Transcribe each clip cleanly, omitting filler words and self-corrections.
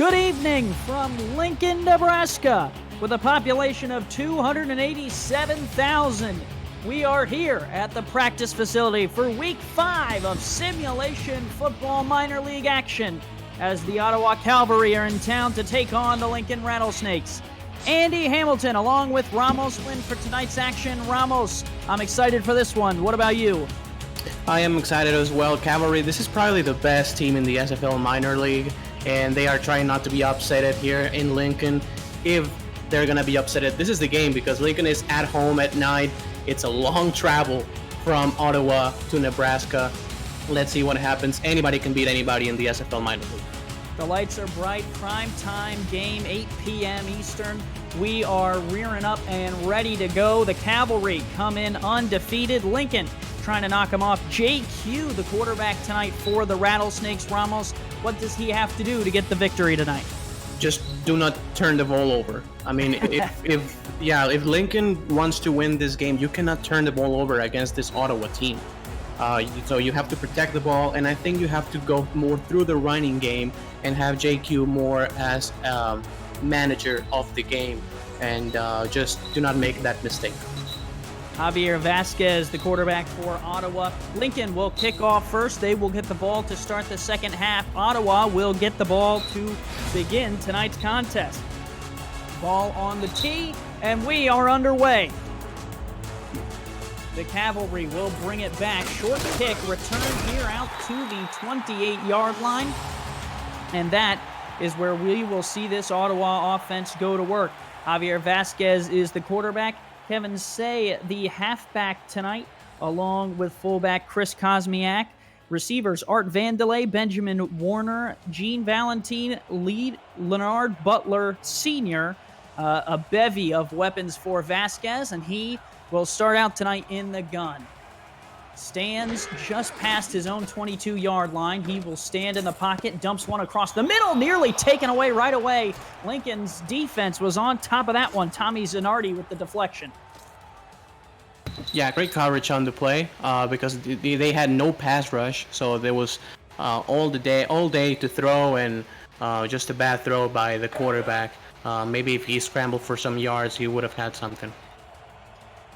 Good evening from Lincoln, Nebraska. With a population of 287,000, we are here at the practice facility for Week 5 of Simulation Football Minor League action as the Ottawa Cavalry are in town to take on the Lincoln Rattlesnakes. Andy Hamilton along with Ramos Win for tonight's action. Ramos, I'm excited for this one. What about you? I am excited as well. Cavalry, this is probably the best team in the SFL Minor League, and they are trying not to be upset here in Lincoln. If they're going to be upset, this is the game because Lincoln is at home at night. It's a long travel from Ottawa to Nebraska. Let's see what happens. Anybody can beat anybody in the SFL Minor League. The lights are bright, prime time game, 8 p.m. Eastern. We are rearing up and ready to go. The Cavalry come in undefeated. Lincoln trying to knock him off. JQ, the quarterback tonight for the Rattlesnakes. Ramos, what does he have to do to get the victory tonight? Just do not turn the ball over. I mean, if Lincoln wants to win this game, you cannot turn the ball over against this Ottawa team. So you have to protect the ball, and I think you have to go more through the running game and have JQ more as manager of the game, and just do not make that mistake. Javier Vasquez, the quarterback for Ottawa. Lincoln will kick off first. They will get the ball to start the second half. Ottawa will get the ball to begin tonight's contest. Ball on the tee, and we are underway. The Cavalry will bring it back. Short kick, return here out to the 28-yard line. And that is where we will see this Ottawa offense go to work. Javier Vasquez is the quarterback. Kevin Say, the halfback tonight, along with fullback Chris Kosmiak. Receivers Art Vandelay, Benjamin Warner, Gene Valentine, lead Leonard Butler Sr., a bevy of weapons for Vasquez, and he will start out tonight in the gun. Stands just past his own 22-yard line. He will stand in the pocket, dumps one across the middle, nearly taken away right away. Lincoln's defense was on top of that one. Tommy Zanardi with the deflection. Yeah, great coverage on the play because they had no pass rush, so there was all day to throw, and just a bad throw by the quarterback. Maybe if he scrambled for some yards, he would have had something.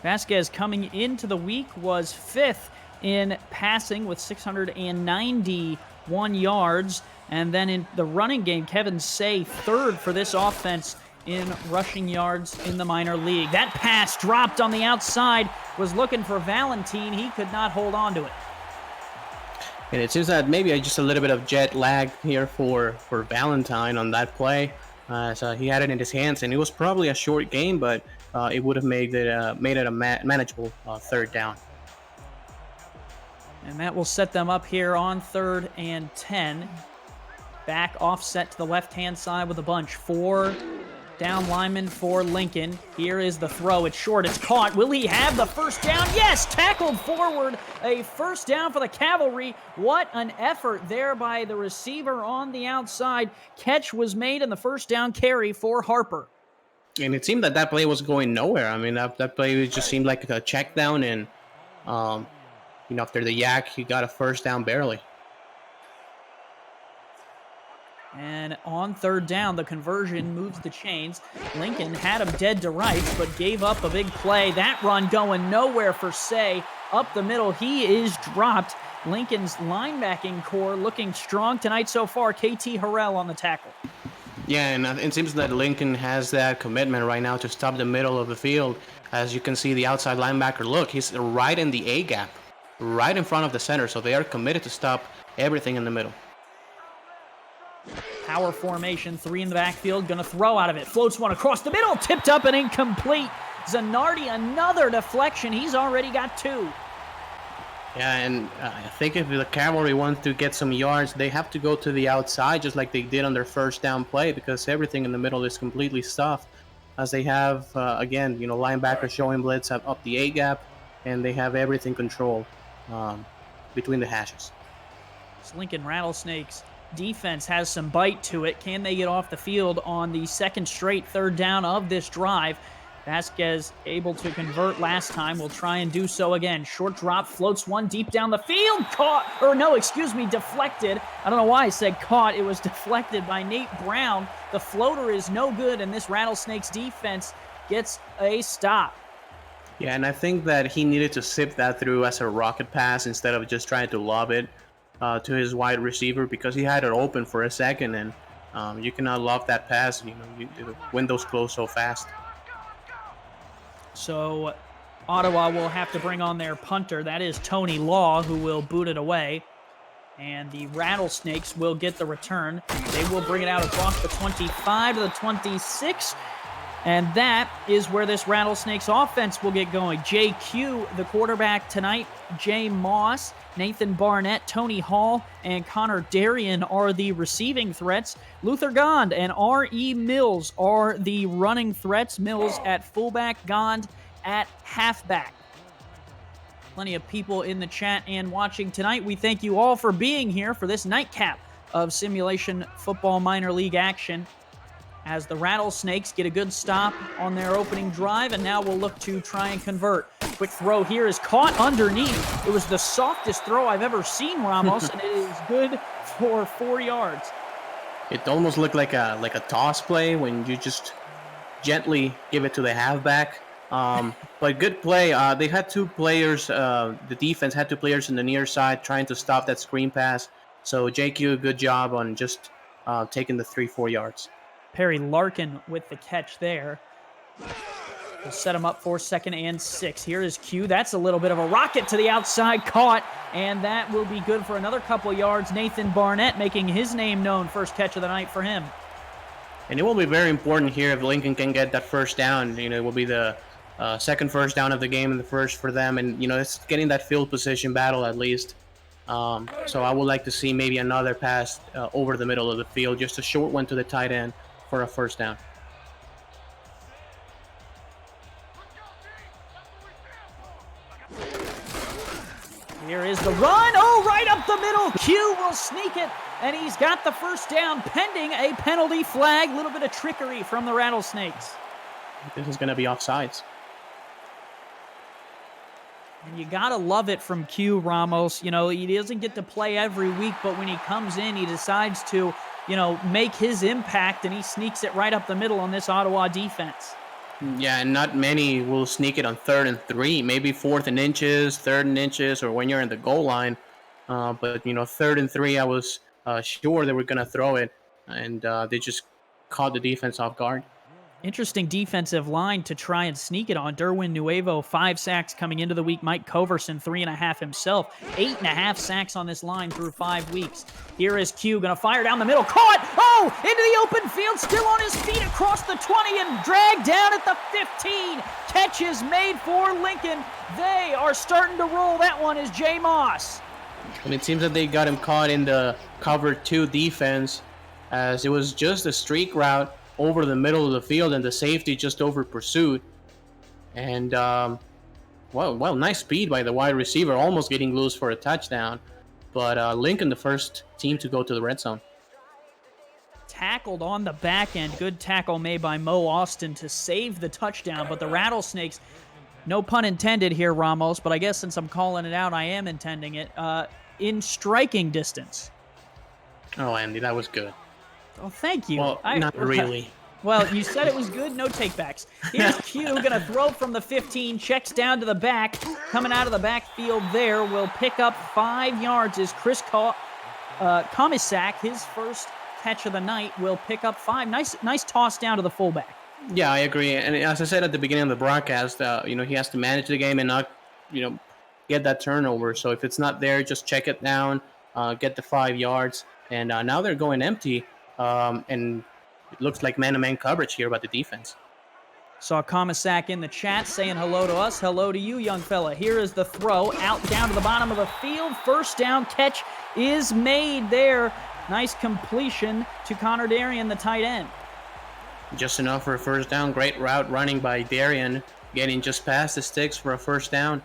Vasquez coming into the week was 5th in passing with 691 yards. And then in the running game, Kevin Say 3rd for this offense in rushing yards in the minor league. That pass dropped on the outside, was looking for Valentine. He could not hold on to it. And it seems that maybe just a little bit of jet lag here for Valentine on that play. So he had it in his hands, and it was probably a short game, but it would have made it a manageable 3rd down. And that will set them up here on 3rd and 10. Back offset to the left-hand side with a bunch. 4 down linemen for Lincoln. Here is the throw. It's short. It's caught. Will he have the first down? Yes! Tackled forward. A first down for the Cavalry. What an effort there by the receiver on the outside. Catch was made in the first down carry for Harper. And it seemed that play was going nowhere. I mean, that play just seemed like a check down, and after the yak, he got a first down barely. And on 3rd down, the conversion moves the chains. Lincoln had him dead to rights, but gave up a big play. That run going nowhere for Say. Up the middle, he is dropped. Lincoln's linebacking core looking strong tonight so far. KT Harrell on the tackle. Yeah, and it seems that Lincoln has that commitment right now to stop the middle of the field. As you can see, the outside linebacker, look, he's right in the A gap, right in front of the center, so they are committed to stop everything in the middle. Power formation, 3 in the backfield, gonna throw out of it. Floats one across the middle, tipped up and incomplete. Zanardi, another deflection. He's already got 2. Yeah, and I think if the Cavalry wants to get some yards, they have to go to the outside just like they did on their first down play, because everything in the middle is completely stuffed, as they have, again, linebackers showing blitz up the A gap, and they have everything controlled between the hashes. This Lincoln Rattlesnakes defense has some bite to it. Can they get off the field on the second straight 3rd down of this drive? Vasquez able to convert last time. Will try and do so again. Short drop, floats one deep down the field. Caught, or no, excuse me, deflected. I don't know why I said caught. It was deflected by Nate Brown. The floater is no good, and this Rattlesnakes defense gets a stop. Yeah, and I think that he needed to sip that through as a rocket pass instead of just trying to lob it to his wide receiver, because he had it open for a second, and you cannot lob that pass. The window's close so fast. So Ottawa will have to bring on their punter. That is Tony Law, who will boot it away. And the Rattlesnakes will get the return. They will bring it out across the 25 to the 26. And that is where this Rattlesnakes offense will get going. JQ, the quarterback tonight. Jay Moss, Nathan Barnett, Tony Hall, and Connor Darien are the receiving threats. Luther Gond and R.E. Mills are the running threats. Mills at fullback, Gond at halfback. Plenty of people in the chat and watching tonight. We thank you all for being here for this nightcap of Simulation Football Minor League action, as the Rattlesnakes get a good stop on their opening drive, and now we'll look to try and convert. Quick throw here is caught underneath. It was the softest throw I've ever seen, Ramos, and it is good for 4 yards. It almost looked like a toss play when you just gently give it to the halfback. But good play. They had two players. The defense had two players in the near side trying to stop that screen pass. So JQ, good job on just taking the 3-4 yards. Perry Larkin with the catch there. We'll set him up for 2nd and 6. Here is Q. That's a little bit of a rocket to the outside, caught, and that will be good for another couple yards. Nathan Barnett making his name known. First catch of the night for him. And it will be very important here if Lincoln can get that first down. It will be the second first down of the game and the first for them. And, it's getting that field position battle at least. So I would like to see maybe another pass over the middle of the field, just a short one to the tight end for a first down. Here is the run. Oh, right up the middle. Q will sneak it, and he's got the first down pending a penalty flag. A little bit of trickery from the Rattlesnakes. This is going to be offsides. And you got to love it from Q, Ramos. He doesn't get to play every week, but when he comes in, he decides to, make his impact, and he sneaks it right up the middle on this Ottawa defense. Yeah, and not many will sneak it on 3rd and 3, maybe 4th and inches, 3rd and inches, or when you're in the goal line. But 3rd and 3, I was sure they were going to throw it, and they just caught the defense off guard. Interesting defensive line to try and sneak it on. Derwin Nuevo, 5 sacks coming into the week. Mike Coverson, 3.5 himself. 8.5 sacks on this line through 5 weeks. Here is Q, going to fire down the middle. Caught! Oh! Into the open field, still on his feet across the 20 and dragged down at the 15. Catches made for Lincoln. They are starting to roll. That one is Jay Moss. And it seems that they got him caught in the cover 2 defense, as it was just a streak route over the middle of the field, and the safety just over pursuit. And well, nice speed by the wide receiver, almost getting loose for a touchdown. But Lincoln, the first team to go to the red zone. Tackled on the back end. Good tackle made by Mo Austin to save the touchdown. But the Rattlesnakes, no pun intended here, Ramos, but I guess since I'm calling it out, I am intending it, in striking distance. Oh, Andy, that was good. Oh, thank you. Well, not really. Well, you said it was good. No takebacks. Here's Q, going to throw from the 15, checks down to the back. Coming out of the backfield there, will pick up 5 yards as Chris Komisak, his first catch of the night, will pick up 5. Nice toss down to the fullback. Yeah, I agree. And as I said at the beginning of the broadcast, he has to manage the game and not, get that turnover. So if it's not there, just check it down, get the 5 yards. And now they're going empty. And it looks like man-to-man coverage here by the defense. Saw Komisak in the chat saying hello to us. Hello to you, young fella. Here is the throw out down to the bottom of the field. First down catch is made there. Nice completion to Connor Darien, the tight end. Just enough for a first down. Great route running by Darien, getting just past the sticks for a first down.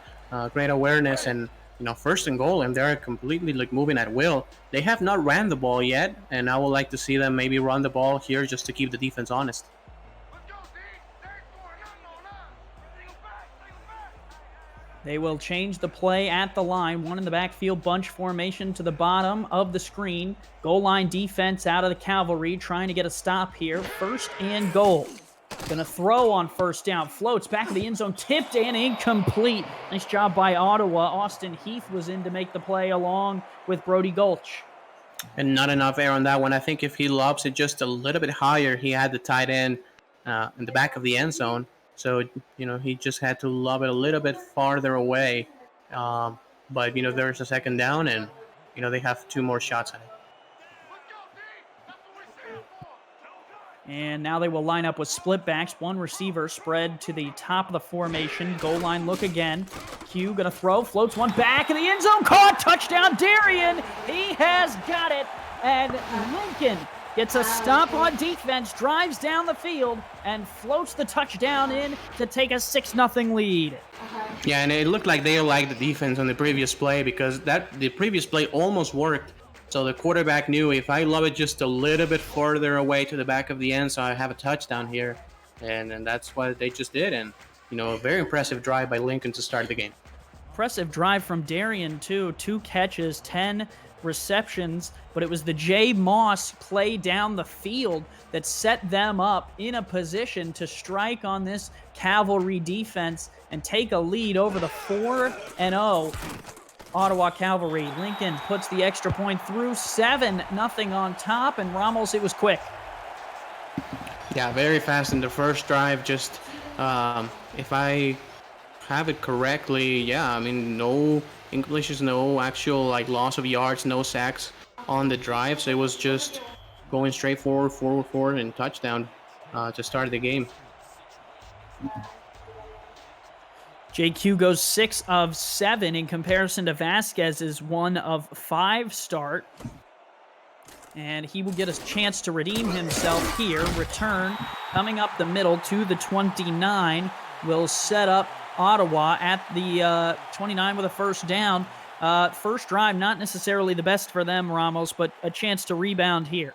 Great awareness, and first and goal, and they're completely moving at will. They have not ran the ball yet, and I would like to see them maybe run the ball here just to keep the defense honest. They will change the play at the line. One in the backfield, bunch formation to the bottom of the screen. Goal line defense out of the cavalry, trying to get a stop here. 1st and goal. Gonna throw on 1st down. Floats back of the end zone, tipped and incomplete. Nice job by Ottawa. Austin Heath was in to make the play along with Brody Gulch. And not enough air on that one. I think if he lobs it just a little bit higher, he had the tight end in the back of the end zone. So, he just had to lob it a little bit farther away. But, there's a 2nd down, and, they have 2 more shots at it. And now they will line up with split backs. One receiver spread to the top of the formation. Goal line look again. Q gonna throw, floats one back in the end zone. Caught, touchdown, Darian. He has got it. And Lincoln gets a stop on defense, drives down the field, and floats the touchdown in to take a 6-0 lead. Yeah, and it looked like they liked the defense on the previous play because the previous play almost worked. So the quarterback knew if I lob it just a little bit further away to the back of the end, so I have a touchdown here. And that's what they just did. And, a very impressive drive by Lincoln to start the game. Impressive drive from Darian, too. 2 catches, 10 receptions, but it was the Jay Moss play down the field that set them up in a position to strike on this cavalry defense and take a lead over the 4-0 Ottawa Cavalry. Lincoln puts the extra point through, 7-0 on top, and Ramos, it was quick. Yeah, very fast in the first drive. Just, if I have it correctly, no English, no actual loss of yards, no sacks on the drive. So it was just going straight forward, and touchdown to start the game. JQ goes 6 of 7 in comparison to Vasquez's 1 of 5 start. And he will get a chance to redeem himself here. Return coming up the middle to the 29 will set up Ottawa at the 29 with a 1st down. First drive, not necessarily the best for them, Ramos, but a chance to rebound here.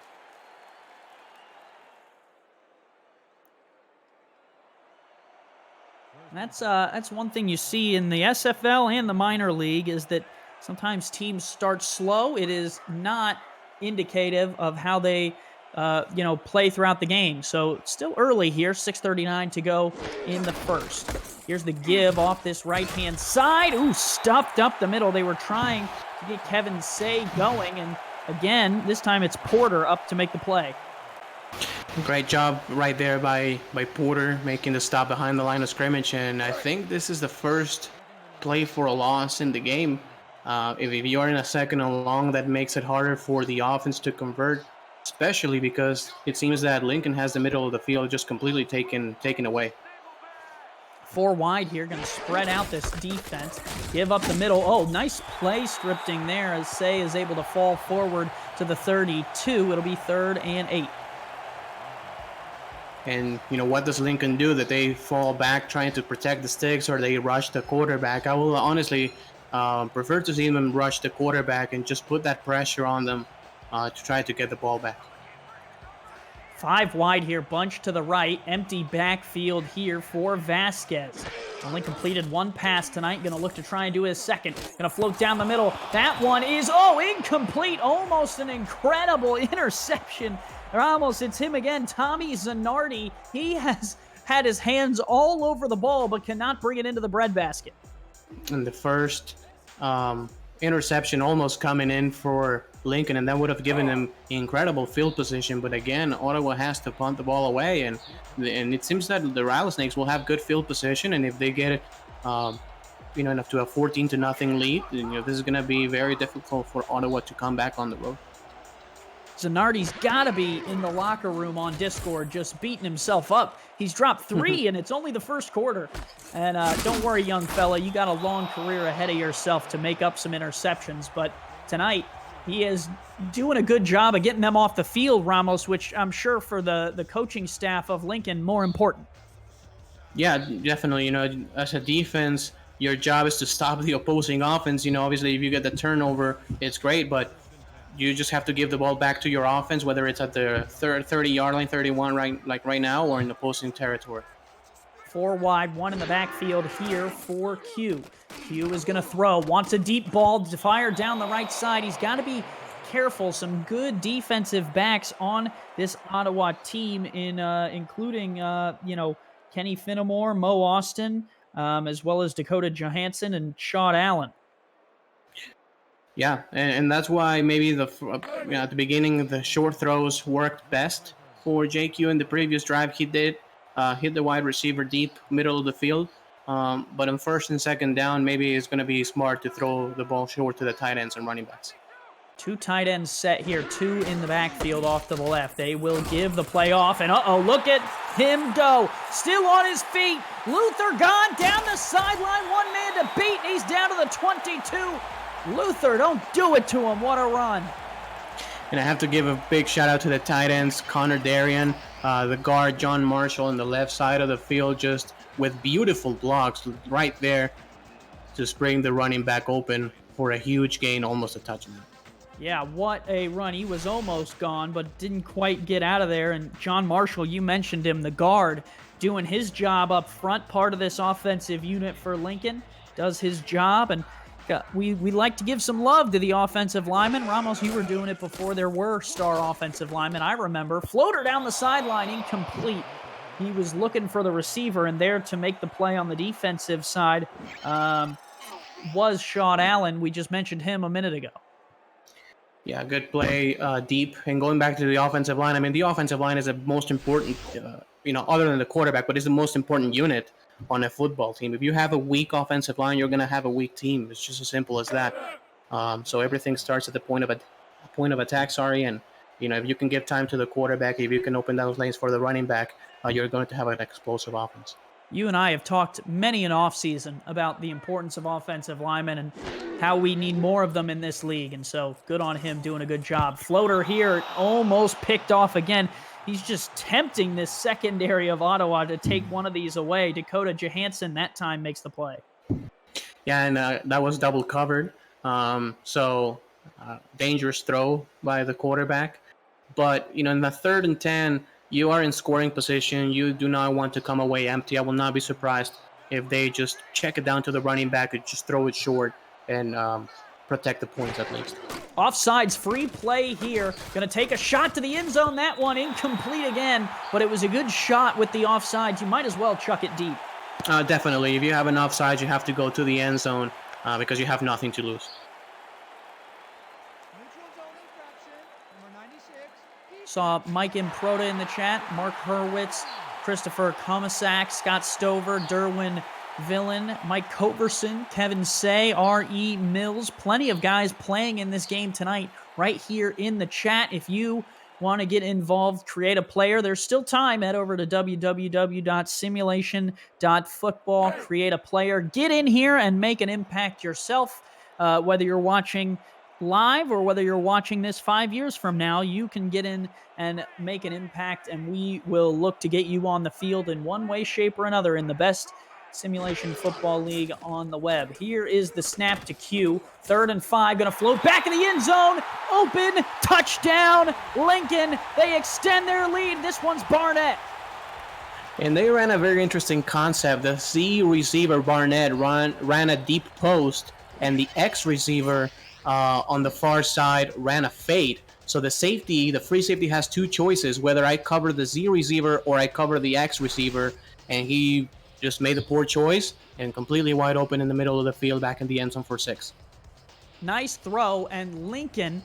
That's one thing you see in the SFL and the minor league is that sometimes teams start slow. It is not indicative of how they, play throughout the game. So it's still early here, 6:39 to go in the first. Here's the give off this right-hand side. Ooh, stuffed up the middle. They were trying to get Kevin Say going, and again, this time it's Porter up to make the play. Great job right there by Porter making the stop behind the line of scrimmage, and I think this is the first play for a loss in the game. If you're in a 2nd and long, that makes it harder for the offense to convert, especially because it seems that Lincoln has the middle of the field just completely taken away. 4 wide here, going to spread out this defense, give up the middle. Oh, nice play scripting there as Say is able to fall forward to the 32. It'll be 3rd and 8. And, what does Lincoln do? That they fall back trying to protect the sticks, or they rush the quarterback? I will honestly prefer to see them rush the quarterback and just put that pressure on them to try to get the ball back. 5 wide here, bunch to the right. Empty backfield here for Vasquez. Only completed 1 pass tonight. Going to look to try and do his 2nd. Going to float down the middle. That one is, incomplete. Almost an incredible interception. Almost, it's him again, Tommy Zanardi. He has had his hands all over the ball, but cannot bring it into the breadbasket. And the first interception almost coming in for Lincoln, and that would have given them incredible field position. But again, Ottawa has to punt the ball away, and it seems that the Rattlesnakes will have good field position, and if they get it, enough to a 14-0 lead, this is going to be very difficult for Ottawa to come back on the road. Zanardi's got to be in the locker room on Discord just beating himself up. He's dropped 3, and it's only the first quarter. And don't worry, young fella, you got a long career ahead of yourself to make up some interceptions. But tonight, he is doing a good job of getting them off the field, Ramos, which I'm sure for the coaching staff of Lincoln, more important. Yeah, definitely. As a defense, your job is to stop the opposing offense. Obviously, if you get the turnover, it's great, but you just have to give the ball back to your offense, whether it's at the 30-yard line, 31 right now, or in opposing territory. 4 wide, 1 in the backfield here for Q. Q is going to throw, wants a deep ball to fire down the right side. He's got to be careful. Some good defensive backs on this Ottawa team, including Kenny Finnemore, Mo Austin, as well as Dakota Johansson and Sean Allen. Yeah, and that's why maybe at the beginning the short throws worked best for JQ. In the previous drive, he did hit the wide receiver deep middle of the field. But on first and second down, maybe it's going to be smart to throw the ball short to the tight ends and running backs. 2 tight ends set here, 2 in the backfield off to the left. They will give the play off, and look at him go. Still on his feet. Luther gone down the sideline. 1 man to beat. He's down to the 22. Luther, don't do it to him. What a run. And I have to give a big shout out to the tight ends, Connor Darien, the guard, John Marshall, on the left side of the field, just with beautiful blocks right there to bring the running back open for a huge gain, almost a touchdown. Yeah, what a run. He was almost gone, but didn't quite get out of there. And John Marshall, you mentioned him, the guard, doing his job up front, part of this offensive unit for Lincoln, does his job. And we like to give some love to the offensive linemen. Ramos, you were doing it before there were star offensive linemen. I remember. Floater down the sideline, incomplete. He was looking for the receiver, and there to make the play on the defensive side was Sean Allen. We just mentioned him a minute ago. Yeah, good play deep. And going back to the offensive line, I mean, the offensive line is the most important, other than the quarterback, but it's the most important unit on a football team. If you have a weak offensive line, you're going to have a weak team. It's just as simple as that. So everything starts at the point of attack, and if you can give time to the quarterback, if you can open those lanes for the running back, you're going to have an explosive offense. You and I have talked many an offseason about the importance of offensive linemen and how we need more of them in this league. And so good on him doing a good job. Floater here, almost picked off again. He's just tempting this secondary of Ottawa to take one of these away. Dakota Johansson that time makes the play. Yeah, and that was double covered. Dangerous throw by the quarterback. But, in the 3rd and 10, you are in scoring position. You do not want to come away empty. I will not be surprised if they just check it down to the running back and just throw it short and protect the points at least. Offsides, free play here. Going to take a shot to the end zone. That one incomplete again, but it was a good shot with the offsides. You might as well chuck it deep. Definitely. If you have an offside, you have to go to the end zone because you have nothing to lose. Saw Mike Improta in the chat, Mark Hurwitz, Christopher Komisak, Scott Stover, Derwin Villain, Mike Coverson, Kevin Say, R.E. Mills. Plenty of guys playing in this game tonight right here in the chat. If you want to get involved, create a player, there's still time. Head over to www.simulation.football, create a player, get in here and make an impact yourself. Whether you're watching live or whether you're watching this 5 years from now, you can get in and make an impact, and we will look to get you on the field in one way, shape, or another in the best simulation football league on the web. Here is the snap to Q. 3rd and 5, going to float back in the end zone. Open, touchdown, Lincoln. They extend their lead. This one's Barnett. And they ran a very interesting concept. The Z receiver, Barnett, ran a deep post, and the X receiver on the far side ran a fade. So the free safety has 2 choices, whether I cover the Z receiver or I cover the X receiver, and he just made the poor choice and completely wide open in the middle of the field back in the end zone for 6. Nice throw, and Lincoln,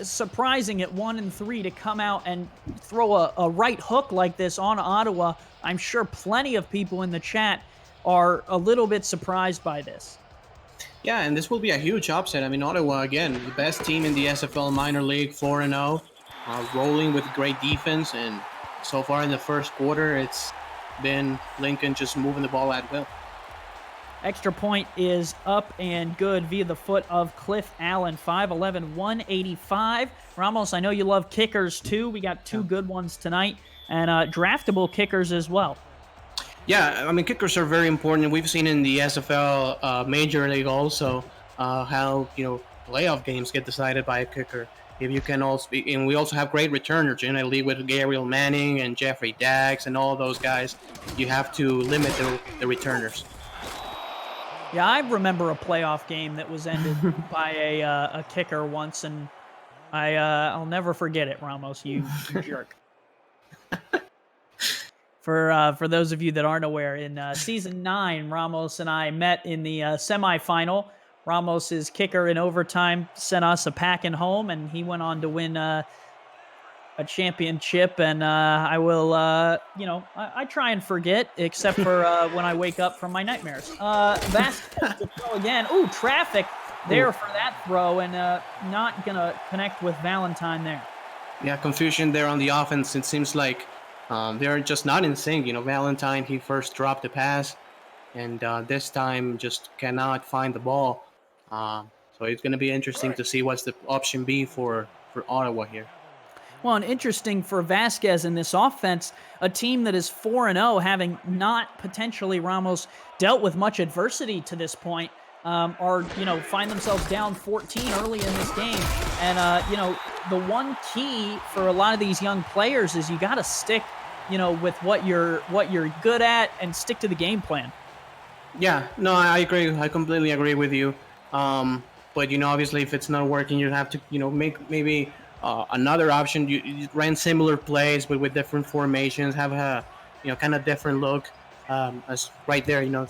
surprising at 1 and 3 to come out and throw a right hook like this on Ottawa. I'm sure plenty of people in the chat are a little bit surprised by this. Yeah, and this will be a huge upset. Ottawa, again, the best team in the SFL minor league, 4-0, rolling with great defense, and so far in the first quarter, it's been Lincoln just moving the ball at will. Extra point is up and good via the foot of Cliff Allen, 5'11", 185. Ramos, I know you love kickers too. We got 2 good ones tonight, and draftable kickers as well. Yeah, kickers are very important. We've seen in the SFL Major League also how, playoff games get decided by a kicker. If you can also, and we also have great returners in a league with Gabriel Manning and Jeffrey Dax and all those guys. You have to limit the returners. Yeah, I remember a playoff game that was ended by a kicker once, and I'll never forget it, Ramos. You jerk. For those of you that aren't aware, in season 9, Ramos and I met in the semifinal. Ramos's kicker in overtime sent us a packing home, and he went on to win a championship. And I will, I try and forget, except for when I wake up from my nightmares. Vasquez to throw again. Ooh, traffic there for that throw, and not gonna connect with Valentine there. Yeah, confusion there on the offense. It seems like they're just not in sync. Valentine, he first dropped the pass, and this time just cannot find the ball. So it's going to be interesting to see what's the option B for Ottawa here. Well, and interesting for Vasquez in this offense, a team that is 4-0, having not potentially, Ramos, dealt with much adversity to this point, find themselves down 14 early in this game. And, the one key for a lot of these young players is you got to stick, with what you're good at and stick to the game plan. Yeah, no, I agree. I completely agree with you. But obviously, if it's not working, you have to, make maybe another option. You run similar plays, but with different formations, have a, kind of different look. As right there,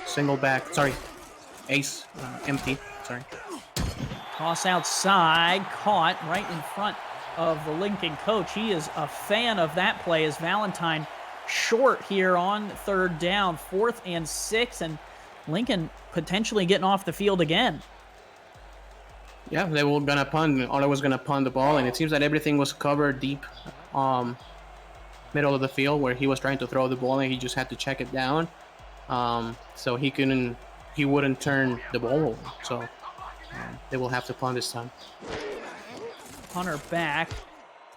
single back. Sorry, ace, empty. Sorry. Toss outside, caught right in front of the Lincoln coach. He is a fan of that play as Valentine short here on third down, 4th and 6, and Lincoln potentially getting off the field again. Yeah, they were gonna punt. Ottawa's gonna punt the ball, and it seems that everything was covered deep, middle of the field where he was trying to throw the ball, and he just had to check it down, so he wouldn't turn the ball over. So they will have to punt this time. Punter back.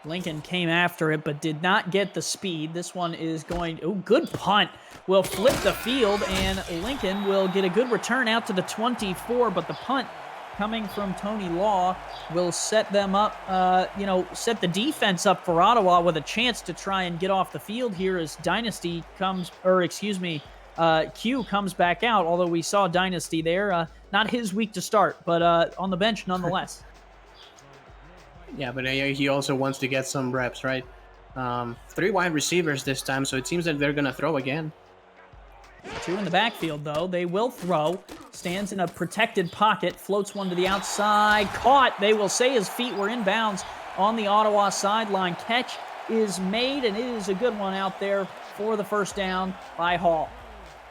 Lincoln came after it, but did not get the speed. This one is going... Oh, good punt. Will flip the field, and Lincoln will get a good return out to the 24, but the punt coming from Tony Law will set them up, set the defense up for Ottawa with a chance to try and get off the field here as Q comes back out, although we saw Dynasty there. Not his week to start, but on the bench nonetheless. Yeah, but he also wants to get some reps, right? 3 wide receivers this time, so it seems that they're going to throw again. 2 in the backfield, though. They will throw. Stands in a protected pocket. Floats one to the outside. Caught. They will say his feet were in bounds on the Ottawa sideline. Catch is made, and it is a good one out there for the first down by Hall.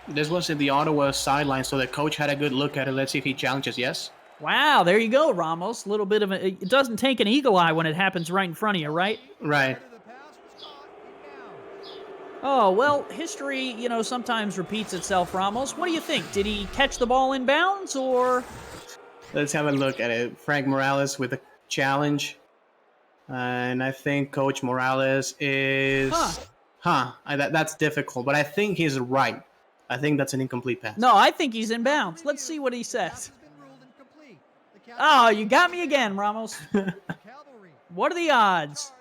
This was at the Ottawa sideline, so the coach had a good look at it. Let's see if he challenges. Yes? Wow, there you go, Ramos. A little bit of it doesn't take an eagle eye when it happens right in front of you, right? Right. Oh, well, history, sometimes repeats itself, Ramos. What do you think? Did he catch the ball in bounds, or? Let's have a look at it. Frank Morales with a challenge. And I think Coach Morales is... That's difficult, but I think he's right. I think that's an incomplete pass. No, I think he's in bounds. Let's see what he says. Oh, you got me again, Ramos. What are the odds?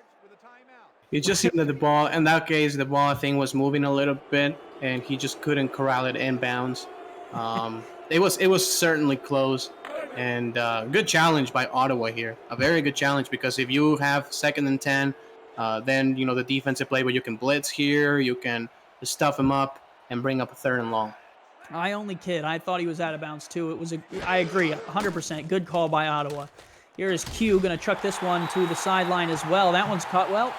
It just seemed that the ball, in that case, the ball, I think, was moving a little bit, and he just couldn't corral it in bounds. It was certainly close, and good challenge by Ottawa here. A very good challenge, because if you have 2nd and 10, then, the defensive play where you can blitz here, you can stuff him up and bring up a 3rd and long. I only kid. I thought he was out of bounds, too. I agree, 100%. Good call by Ottawa. Here is Q going to chuck this one to the sideline as well. That one's caught. Well,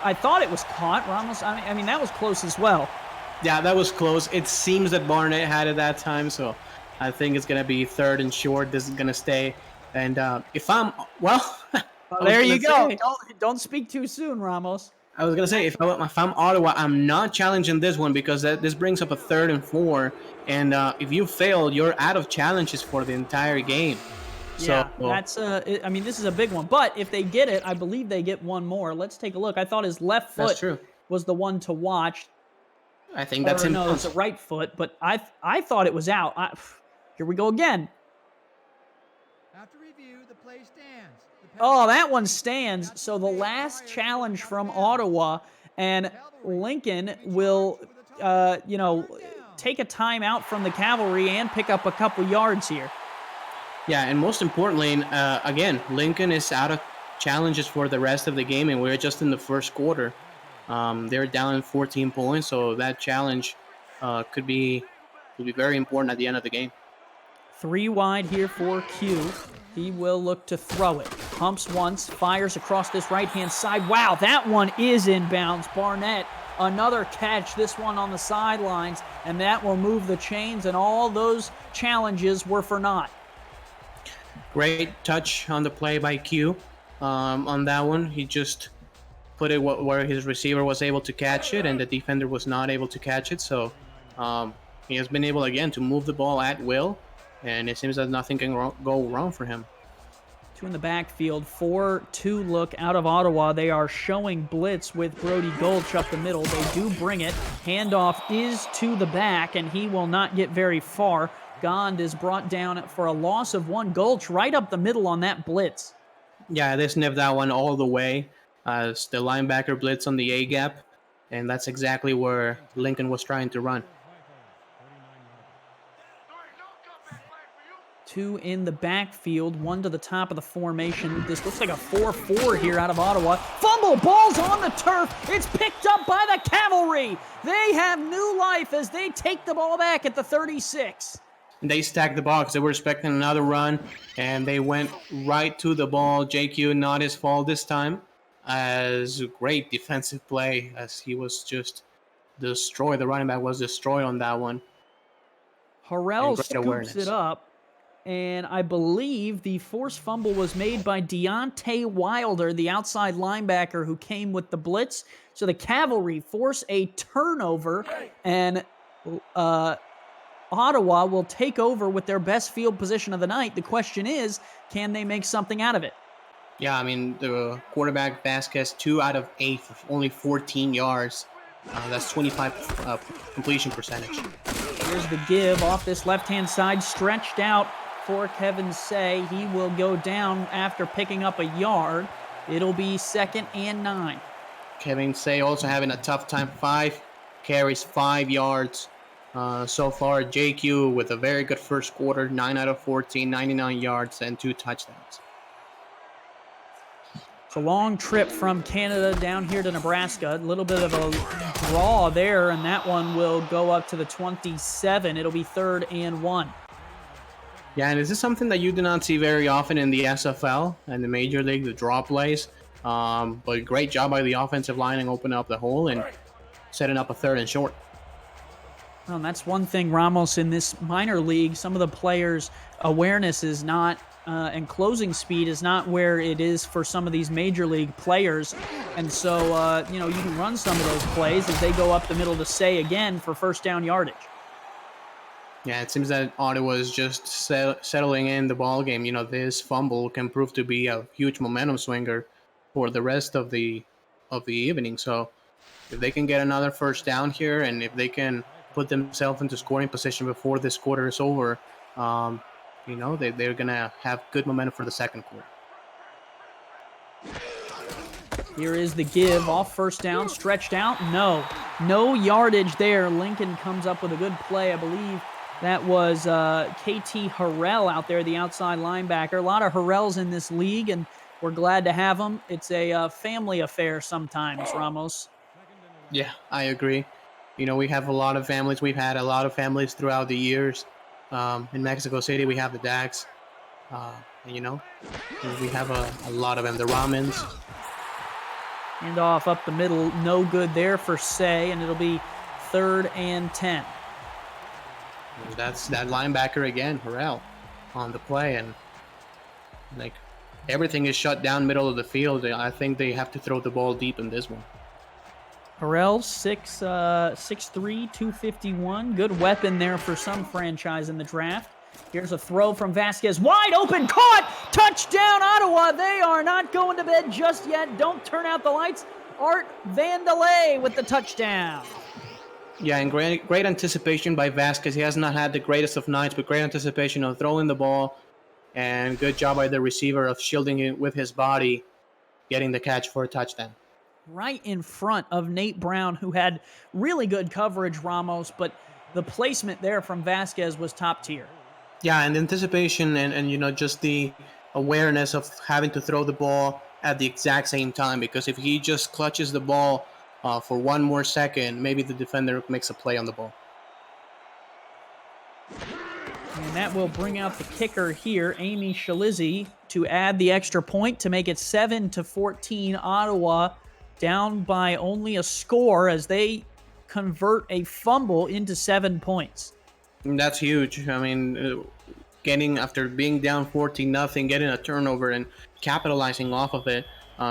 I thought it was caught, Ramos. I mean, that was close as well. Yeah, that was close. It seems that Barnett had it that time, so I think it's going to be 3rd and short. This is going to stay. And if I'm... Well... there you go. Don't speak too soon, Ramos. I was going to say, if I'm Ottawa, I'm not challenging this one, because this brings up a 3rd and 4. And if you fail, you're out of challenges for the entire game. Yeah, this is a big one. But if they get it, I believe they get one more. Let's take a look. I thought his left foot was the one to watch. I think that's him. No, it's a right foot, but I thought it was out. Here we go again. After review, the play stands. Oh, that one stands. So the last challenge from Ottawa, and Lincoln will, take a timeout from the Cavalry and pick up a couple yards here. Yeah, and most importantly, again, Lincoln is out of challenges for the rest of the game, and we're just in the first quarter. They're down 14 points, so that challenge could be very important at the end of the game. 3 wide here for Q. He will look to throw it. Pumps once, fires across this right-hand side. Wow, that one is inbounds. Barnett, another catch, this one on the sidelines, and that will move the chains, and all those challenges were for naught. Great touch on the play by Q. On that one, he just put it where his receiver was able to catch it, and the defender was not able to catch it. So he has been able, again, to move the ball at will, and it seems that nothing can go wrong for him. 2 in the backfield, 4-2 look out of Ottawa. They are showing blitz with Brody Gulch up the middle. They do bring it. Handoff is to the back, and he will not get very far. Gond is brought down for a loss of 1. Gulch right up the middle on that blitz. Yeah, they sniffed that one all the way as the linebacker blitz on the A-gap, and that's exactly where Lincoln was trying to run. 2 in the backfield, 1 to the top of the formation. This looks like a 4-4 here out of Ottawa. Fumble, ball's on the turf. It's picked up by the Cavalry. They have new life as they take the ball back at the 36. They stacked the box. They were expecting another run, and they went right to the ball. JQ, not his fault this time, as a great defensive play as he was just destroyed. The running back was destroyed on that one. Harrell scoops it up, and I believe the forced fumble was made by Deontay Wilder, the outside linebacker who came with the blitz. So the Cavalry force a turnover, and Ottawa will take over with their best field position of the night. The question is, can they make something out of it? Yeah, I mean, the quarterback, Vasquez, 2 out of 8, only 14 yards. That's 25 completion percentage. Here's the give off this left-hand side, stretched out for Kevin Say. He will go down after picking up a yard. It'll be 2nd and 9. Kevin Say also having a tough time. 5 carries, 5 yards. So far, JQ with a very good first quarter, 9 out of 14, 99 yards, and 2 touchdowns. It's a long trip from Canada down here to Nebraska. A little bit of a draw there, and that one will go up to the 27. It'll be 3rd and 1. Yeah, and this is something that you do not see very often in the SFL and the Major League, the draw plays. But great job by the offensive line and opening up the hole and setting up a 3rd and short. Well, and that's one thing, Ramos, in this minor league, some of the players' awareness is not, and closing speed is not where it is for some of these major league players. And so, you can run some of those plays as they go up the middle to Say again for first down yardage. Yeah, it seems that Ottawa is just settling in the ball game. This fumble can prove to be a huge momentum swinger for the rest of the evening. So if they can get another first down here, and if they can put themselves into scoring position before this quarter is over, they're going to have good momentum for the second quarter. Here is the give off first down, stretched out. No yardage there. Lincoln comes up with a good play. I believe that was KT Harrell out there, the outside linebacker. A lot of Harrells in this league, and we're glad to have them. It's a family affair sometimes, Ramos. Yeah, I agree. We have a lot of families. We've had a lot of families throughout the years. In Mexico City, we have the Dags. We have a lot of them. The Ramens. Hand off up the middle. No good there for Say, and it'll be 3rd and 10. That's that linebacker again, Harrell, on the play. And, everything is shut down middle of the field. I think they have to throw the ball deep in this one. Harrell, 6'3", 251. Good weapon there for some franchise in the draft. Here's a throw from Vasquez. Wide open, caught! Touchdown, Ottawa! They are not going to bed just yet. Don't turn out the lights. Art Vandelay with the touchdown. Yeah, and great anticipation by Vasquez. He has not had the greatest of nights, but great anticipation of throwing the ball and good job by the receiver of shielding it with his body, getting the catch for a touchdown. Right in front of Nate Brown, who had really good coverage, Ramos, but the placement there from Vasquez was top tier. Yeah, and anticipation and just the awareness of having to throw the ball at the exact same time, because if he just clutches the ball for one more second, maybe the defender makes a play on the ball. And that will bring out the kicker here, Amy Shalizzi, to add the extra point to make it 7-14. Ottawa down by only a score as they convert a fumble into 7 points. And that's huge. I mean, getting after being down 14-0, getting a turnover and capitalizing off of it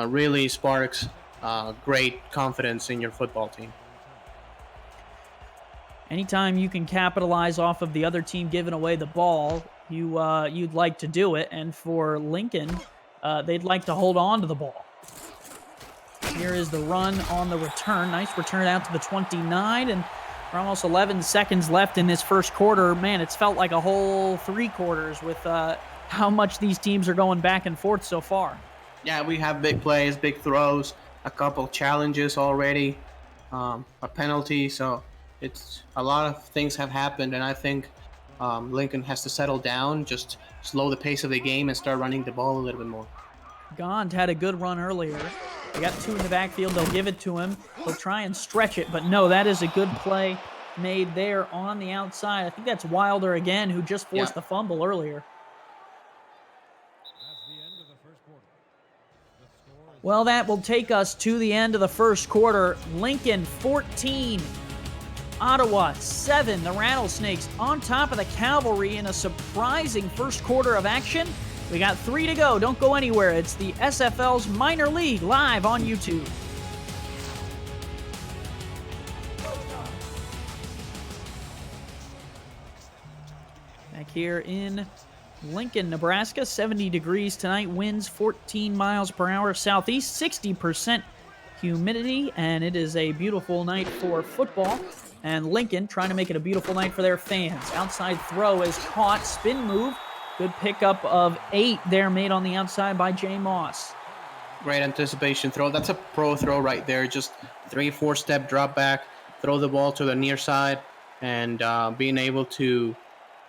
really sparks great confidence in your football team. Anytime you can capitalize off of the other team giving away the ball, you'd like to do it. And for Lincoln, they'd like to hold on to the ball. Here is the run on the return. Nice return out to the 29, and we're almost 11 seconds left in this first quarter. Man, it's felt like a whole 3 quarters with how much these teams are going back and forth so far. Yeah, we have big plays, big throws, a couple challenges already, a penalty, so it's a lot of things have happened, and I think Lincoln has to settle down, just slow the pace of the game and start running the ball a little bit more. Gond had a good run earlier. They got 2 in the backfield. They'll give it to him. They'll try and stretch it, but no, that is a good play made there on the outside. I think that's Wilder again, who just forced the fumble earlier. Well, that will take us to the end of the first quarter. Lincoln 14, Ottawa 7. The Rattlesnakes on top of the Cavalry in a surprising first quarter of action. We got 3 to go. Don't go anywhere. It's the SFL's Minor League live on YouTube. Back here in Lincoln, Nebraska, 70 degrees tonight. Winds 14 miles per hour southeast, 60% humidity, and it is a beautiful night for football. And Lincoln trying to make it a beautiful night for their fans. Outside throw is caught. Spin move. Good pickup of 8 there made on the outside by Jay Moss. Great anticipation throw. That's a pro throw right there. Just 3-4 step drop back, throw the ball to the near side, and being able to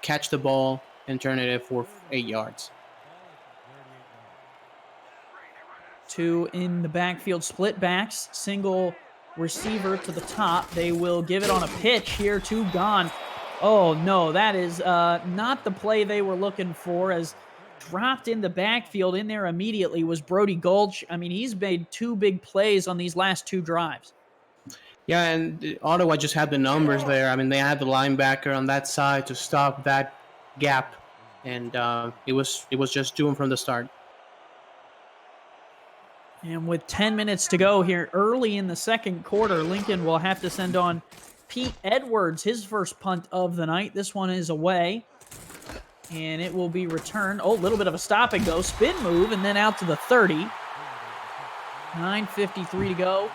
catch the ball and turn it for 8 yards. 2 in the backfield, split backs, single receiver to the top. They will give it on a pitch here to Gone. Oh, no, that is not the play they were looking for, as dropped in the backfield in there immediately was Brody Gulch. I mean, he's made 2 big plays on these last 2 drives. Yeah, and Ottawa just had the numbers there. I mean, they had the linebacker on that side to stop that gap, and it was just doing from the start. And with 10 minutes to go here early in the second quarter, Lincoln will have to send on Pete Edwards, his first punt of the night. This one is away, and it will be returned. Oh, a little bit of a stop and go, spin move, and then out to the 30. 9:53 to go,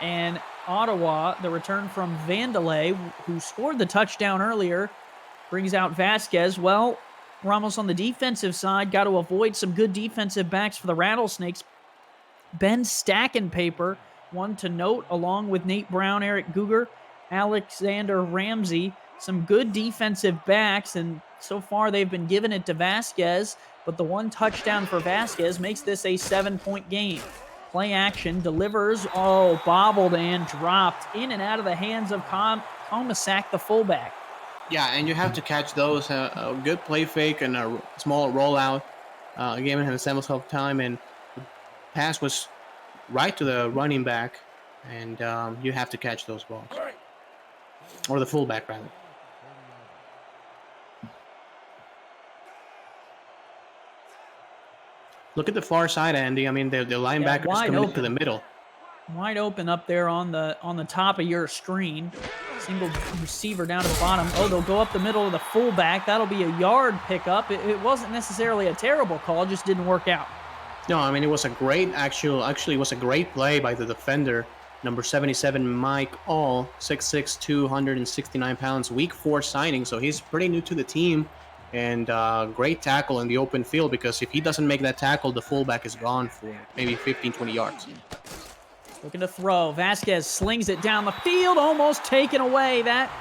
and Ottawa, the return from Vandelay, who scored the touchdown earlier, brings out Vasquez. Well, Ramos on the defensive side, got to avoid some good defensive backs for the Rattlesnakes. Ben Stackenpaper, one to note, along with Nate Brown, Eric Guger, Alexander Ramsey. Some good defensive backs, and so far they've been giving it to Vasquez, but the 1 touchdown for Vasquez makes this a 7-point game. Play action, delivers, bobbled and dropped in and out of the hands of Komisak, the fullback. Yeah, and you have to catch those. A good play fake and a small rollout, giving him some time, and the pass was right to the running back, and you have to catch those balls. Or the fullback, rather. Look at the far side, Andy. I mean, the linebacker is coming to the middle. Wide open up there on the top of your screen. Single receiver down to the bottom. Oh, they'll go up the middle of the fullback. That'll be a yard pickup. It wasn't necessarily a terrible call, just didn't work out. No, I mean, it was a great, actually, it was a great play by the defender, number 77, Mike All, 6'6", 269 pounds, week 4 signing, so he's pretty new to the team. And great tackle in the open field, because if he doesn't make that tackle, the fullback is gone for maybe 15, 20 yards. Looking to throw. Vasquez slings it down the field, almost taken away. That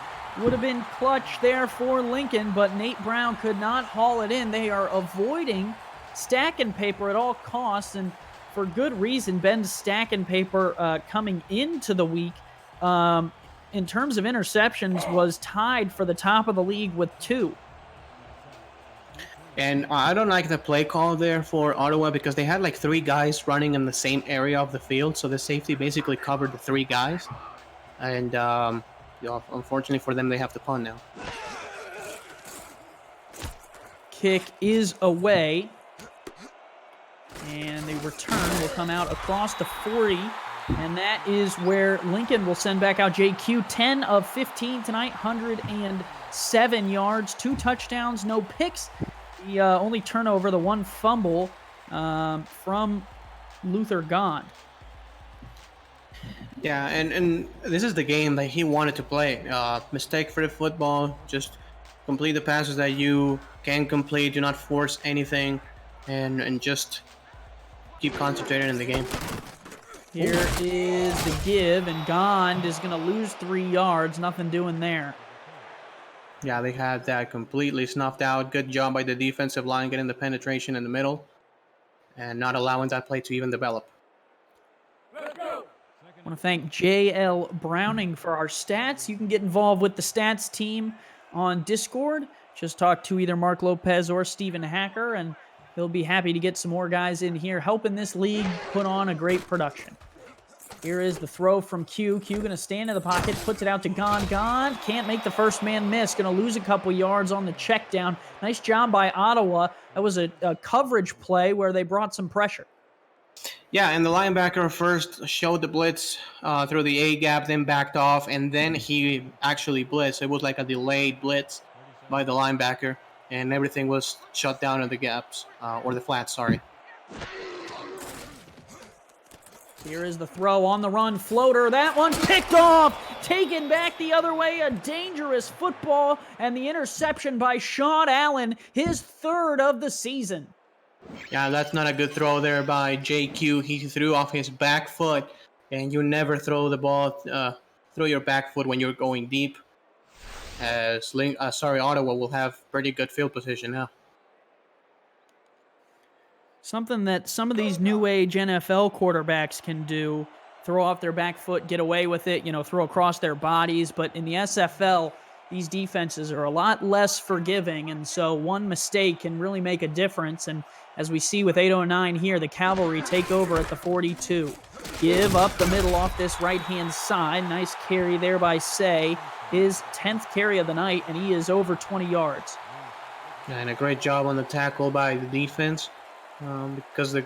would have been clutch there for Lincoln, but Nate Brown could not haul it in. They are avoiding stack and paper at all costs, and for good reason. Ben's stack and paper coming into the week, in terms of interceptions, was tied for the top of the league with 2. And I don't like the play call there for Ottawa, because they had like 3 guys running in the same area of the field, so the safety basically covered the 3 guys. And unfortunately for them, they have to punt now. Kick is away, and the return will come out across the 40, and that is where Lincoln will send back out JQ. 10 of 15 tonight, 107 yards, 2 touchdowns, no picks. The only turnover, the 1 fumble from Luther Gond. Yeah, and this is the game that he wanted to play. Mistake for the football, just complete the passes that you can complete, do not force anything, and just keep concentrated in the game. Here is the give, and Gond is going to lose 3 yards. Nothing doing there. Yeah, they had that completely snuffed out. Good job by the defensive line getting the penetration in the middle and not allowing that play to even develop. I want to thank J.L. Browning for our stats. You can get involved with the stats team on Discord. Just talk to either Mark Lopez or Steven Hacker, and they'll be happy to get some more guys in here helping this league put on a great production. Here is the throw from Q. Q going to stand in the pocket, puts it out to Gond. Gond can't make the first man miss. Going to lose a couple yards on the check down. Nice job by Ottawa. That was a coverage play where they brought some pressure. Yeah, and the linebacker first showed the blitz through the A gap, then backed off, and then he actually blitzed. It was like a delayed blitz by the linebacker, and everything was shut down in the gaps, or the flats, sorry. Here is the throw on the run, floater. That one's picked off, taken back the other way. A dangerous football, and the interception by Sean Allen, his 3rd of the season. Yeah, that's not a good throw there by JQ. He threw off his back foot, and you never throw the ball through your back foot when you're going deep. Ottawa will have pretty good field position now. Something that some of these new age NFL quarterbacks can do, throw off their back foot, get away with it, throw across their bodies. But in the SFL, these defenses are a lot less forgiving, and so one mistake can really make a difference. And as we see with 8:09 here, the Cavalry take over at the 42. Give up the middle off this right-hand side. Nice carry there by Say. His 10th carry of the night, and he is over 20 yards. And a great job on the tackle by the defense. Because the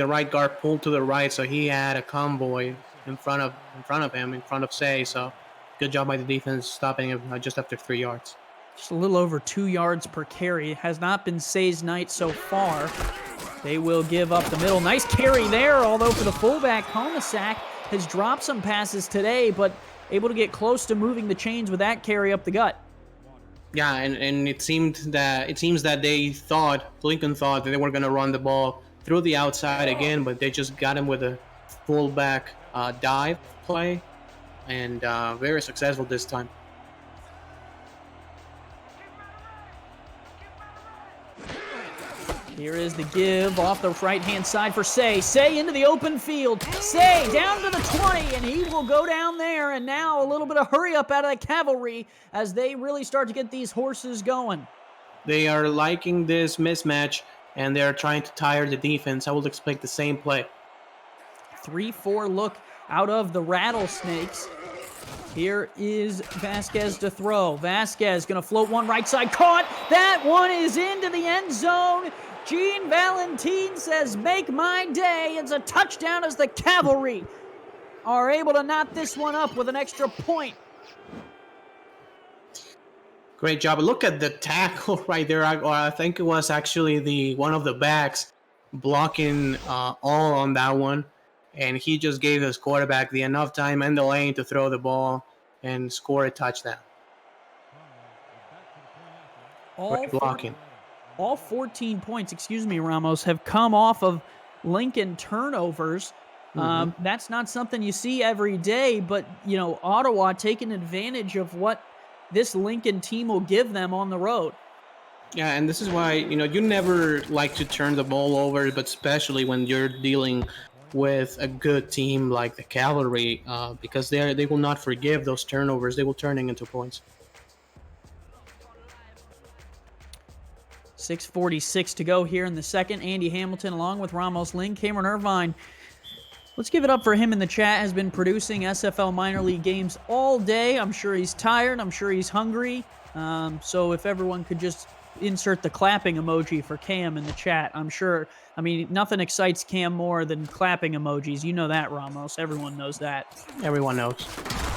right guard pulled to the right, so he had a convoy in front of Say. So good job by the defense stopping him just after 3 yards. Just a little over 2 yards per carry. It has not been Say's night so far. They will give up the middle. Nice carry there, although for the fullback, Komasak has dropped some passes today, but able to get close to moving the chains with that carry up the gut. Yeah, and it seems that Lincoln thought that they were going to run the ball through the outside again, but they just got him with a fullback dive play, and very successful this time. Here is the give off the right-hand side for Say. Say into the open field. Say down to the 20, and he will go down there. And now a little bit of hurry up out of the Cavalry as they really start to get these horses going. They are liking this mismatch, and they're trying to tire the defense. I will expect the same play. 3-4 look out of the Rattlesnakes. Here is Vasquez to throw. Vasquez going to float one right side. Caught. That one is into the end zone. Gene Valentin says, make my day. It's a touchdown as the Cavalry are able to knot this one up with an extra point. Great job. Look at the tackle right there. I think it was actually one of the backs blocking all on that one. And he just gave his quarterback the enough time in the lane to throw the ball and score a touchdown. All Great blocking. all 14 points, excuse me, Ramos, have come off of Lincoln turnovers. That's not something you see every day, but, Ottawa taking advantage of what this Lincoln team will give them on the road. Yeah, and this is why, you never like to turn the ball over, but especially when you're dealing with a good team like the Cavalry, because they will not forgive those turnovers. They will turn into points. 6:46 to go here in the second. Andy Hamilton along with Ramos Ling. Cameron Irvine, let's give it up for him in the chat, has been producing SFL minor league games all day. I'm sure he's tired. I'm sure he's hungry. So if everyone could just insert the clapping emoji for Cam in the chat, I'm sure. I mean, nothing excites Cam more than clapping emojis. You know that, Ramos. Everyone knows that. Everyone knows.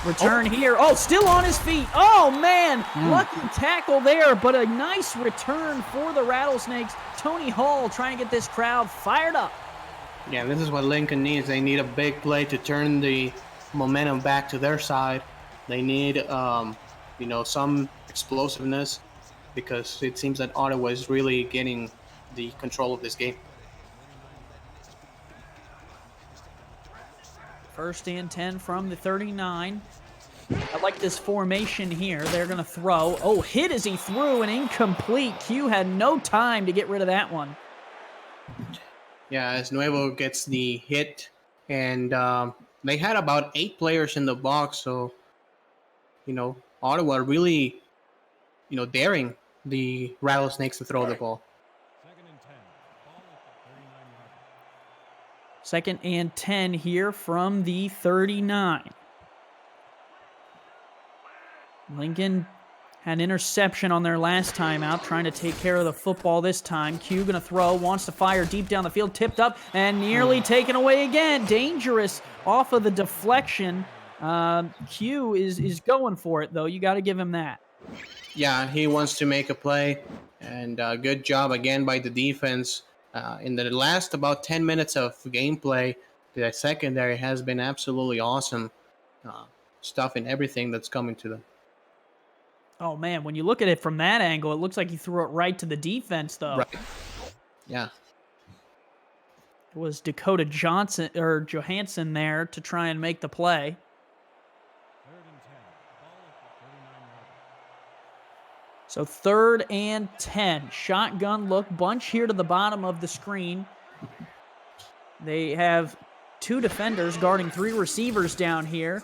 Return here. Oh, still on his feet. Oh, man. Lucky tackle there, but a nice return for the Rattlesnakes. Tony Hall trying to get this crowd fired up. Yeah, this is what Lincoln needs. They need a big play to turn the momentum back to their side. They need, some explosiveness, because it seems that Ottawa is really getting the control of this game. 1st and 10 from the 39. I like this formation here. They're going to throw. Oh, hit as he threw and incomplete. Q had no time to get rid of that one. Yeah, as Nuevo gets the hit, and they had about 8 players in the box, so, Ottawa really, daring the Rattlesnakes to throw the ball. 2nd and 10 here from the 39. Lincoln had an interception on their last time out, trying to take care of the football this time. Q going to throw, wants to fire deep down the field, tipped up, and nearly taken away again. Dangerous off of the deflection. Q is going for it, though. You got to give him that. Yeah, he wants to make a play, and good job again by the defense. In the last about 10 minutes of gameplay, the secondary has been absolutely awesome. Stuff and everything that's coming to them. Oh, man, when you look at it from that angle, it looks like he threw it right to the defense, though. Right. Yeah. It was Dakota Johansson there to try and make the play. 3rd and 10. Shotgun look. Bunch here to the bottom of the screen. They have 2 defenders guarding 3 receivers down here.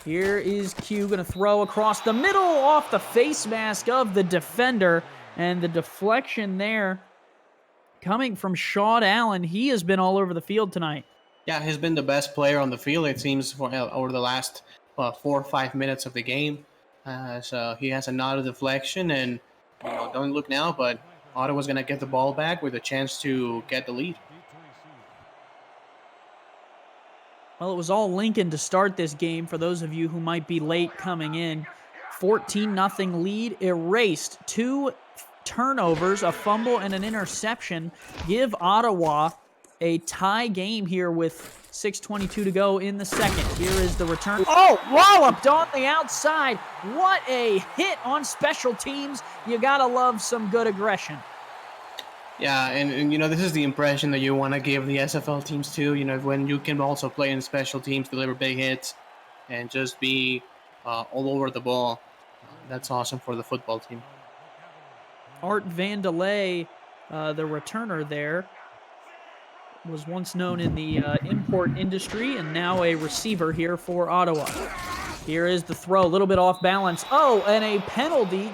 Here is Q going to throw across the middle off the face mask of the defender. And the deflection there coming from Sean Allen. He has been all over the field tonight. Yeah, he's been the best player on the field, it seems, for over the last 4 or 5 minutes of the game. So he has another deflection, and don't look now, but Ottawa's going to get the ball back with a chance to get the lead. Well, it was all Lincoln to start this game for those of you who might be late coming in. 14-0 lead, erased. 2 turnovers, a fumble, and an interception. Give Ottawa a tie game here with 6:22 to go in the second. Here is the return. Oh, walloped on the outside. What a hit on special teams. You got to love some good aggression. Yeah, and this is the impression that you want to give the SFL teams too. When you can also play in special teams, deliver big hits, and just be all over the ball. That's awesome for the football team. Art Vandelay, the returner there, was once known in the import industry and now a receiver here for Ottawa. Here is the throw, a little bit off balance. Oh, and a penalty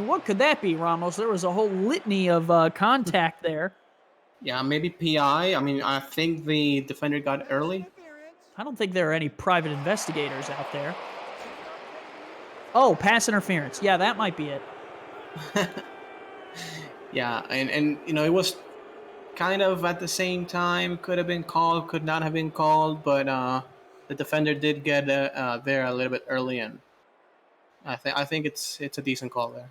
what could that be, Ramos? There was a whole litany of contact there. Yeah, maybe PI. I think the defender got early. I don't think there are any private investigators out there. Oh, pass interference. Yeah, that might be it. Yeah, and it was kind of at the same time. Could have been called, could not have been called, but the defender did get there a little bit early, and I think it's a decent call there.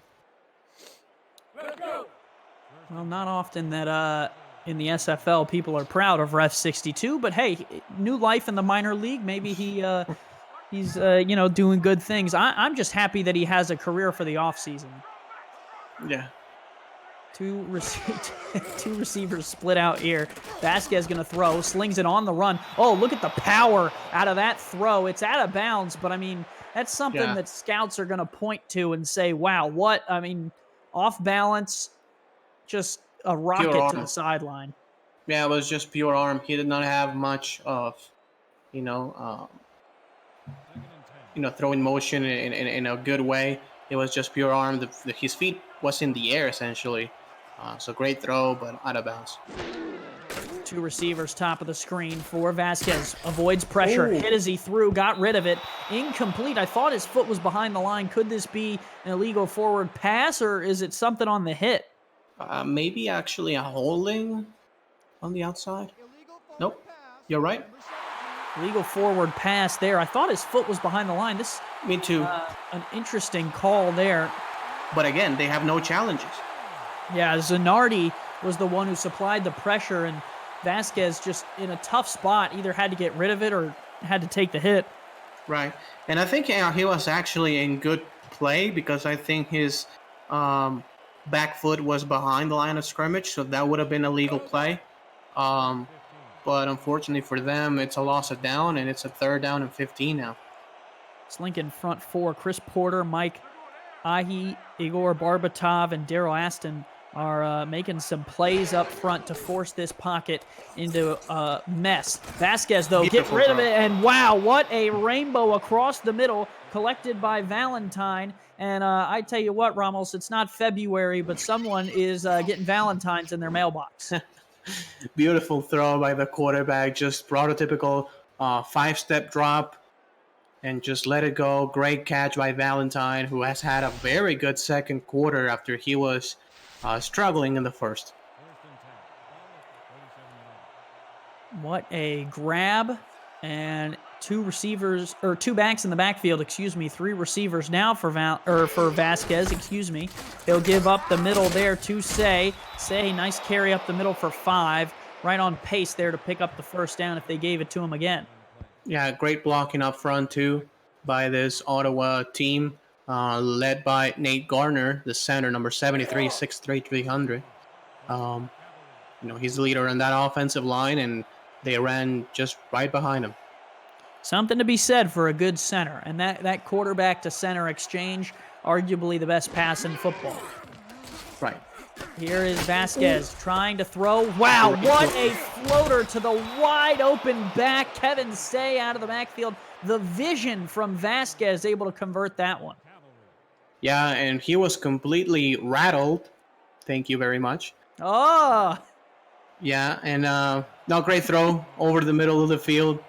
Well, not often that in the SFL people are proud of Ref 62, but hey, new life in the minor league. Maybe he's doing good things. I'm just happy that he has a career for the offseason. Yeah. Two receivers split out here. Vasquez going to throw, slings it on the run. Oh, look at the power out of that throw. It's out of bounds, but I mean, that's something that scouts are going to point to and say, wow, what? I mean, off balance, just a rocket to the sideline. Yeah, it was just pure arm. He did not have much of, throwing motion in a good way. It was just pure arm. His feet was in the air, essentially. So great throw, but out of bounds. Two receivers top of the screen for Vasquez. Avoids pressure. Hit as he threw. Got rid of it. Incomplete. I thought his foot was behind the line. Could this be an illegal forward pass, or is it something on the hit? Maybe actually a holding on the outside. Nope. You're right. Illegal forward pass there. I thought his foot was behind the line. Me too. An interesting call there. But again, they have no challenges. Yeah, Zanardi was the one who supplied the pressure, and Vasquez just in a tough spot, either had to get rid of it or had to take the hit. Right. And I think he was actually in good play because I think his back foot was behind the line of scrimmage, so that would have been a legal play. But unfortunately for them, it's a loss of down, and it's a 3rd down and 15 now. It's Lincoln front four. Chris Porter, Mike Ahi, Igor Barbatov, and Daryl Aston are making some plays up front to force this pocket into a mess. Vasquez, though, get rid of it, and wow, what a rainbow across the middle collected by Valentine. And I tell you what, Ramos, it's not February, but someone is getting Valentines in their mailbox. Beautiful throw by the quarterback, just prototypical 5-step drop and just let it go. Great catch by Valentine, who has had a very good second quarter after he was struggling in the first. What a grab, and two backs in the backfield, 3 receivers now for Vasquez, He'll give up the middle there to Say, nice carry up the middle for 5, right on pace there to pick up the first down if they gave it to him again. Yeah, great blocking up front too by this Ottawa team, led by Nate Garner, the center, number 73, 6'3", 300. He's the leader on that offensive line, and they ran just right behind him. Something to be said for a good center, and that quarterback to center exchange, arguably the best pass in football. Right. Here is Vasquez trying to throw. Wow, what a floater to the wide open back. Kevin Say out of the backfield. The vision from Vasquez able to convert that one. Yeah, and he was completely rattled. Thank you very much. Oh. Yeah, and no, great throw over the middle of the field.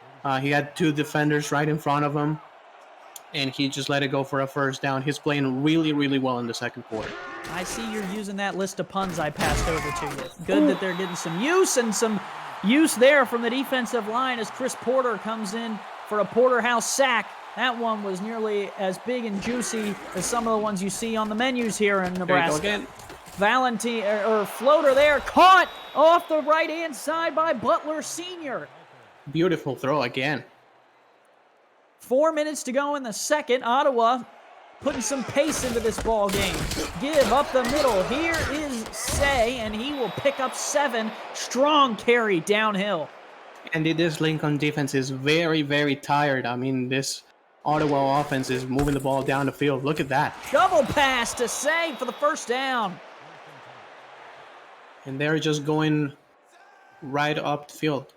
He had 2 defenders right in front of him, and he just let it go for a first down. He's playing really, really well in the second quarter. I see you're using that list of puns I passed over to you. Good that they're getting some use there from the defensive line as Chris Porter comes in for a Porterhouse sack. That one was nearly as big and juicy as some of the ones you see on the menus here in Nebraska. Valentine, floater there, caught off the right-hand side by Butler Sr. Beautiful throw again. 4 minutes to go in the second. Ottawa putting some pace into this ball game. Give up the middle. Here is Say, and he will pick up 7. Strong carry downhill. And this Lincoln defense is very, very tired. I mean, this Ottawa offense is moving the ball down the field. Look at that. Double pass to Say for the first down. And they're just going right up the field.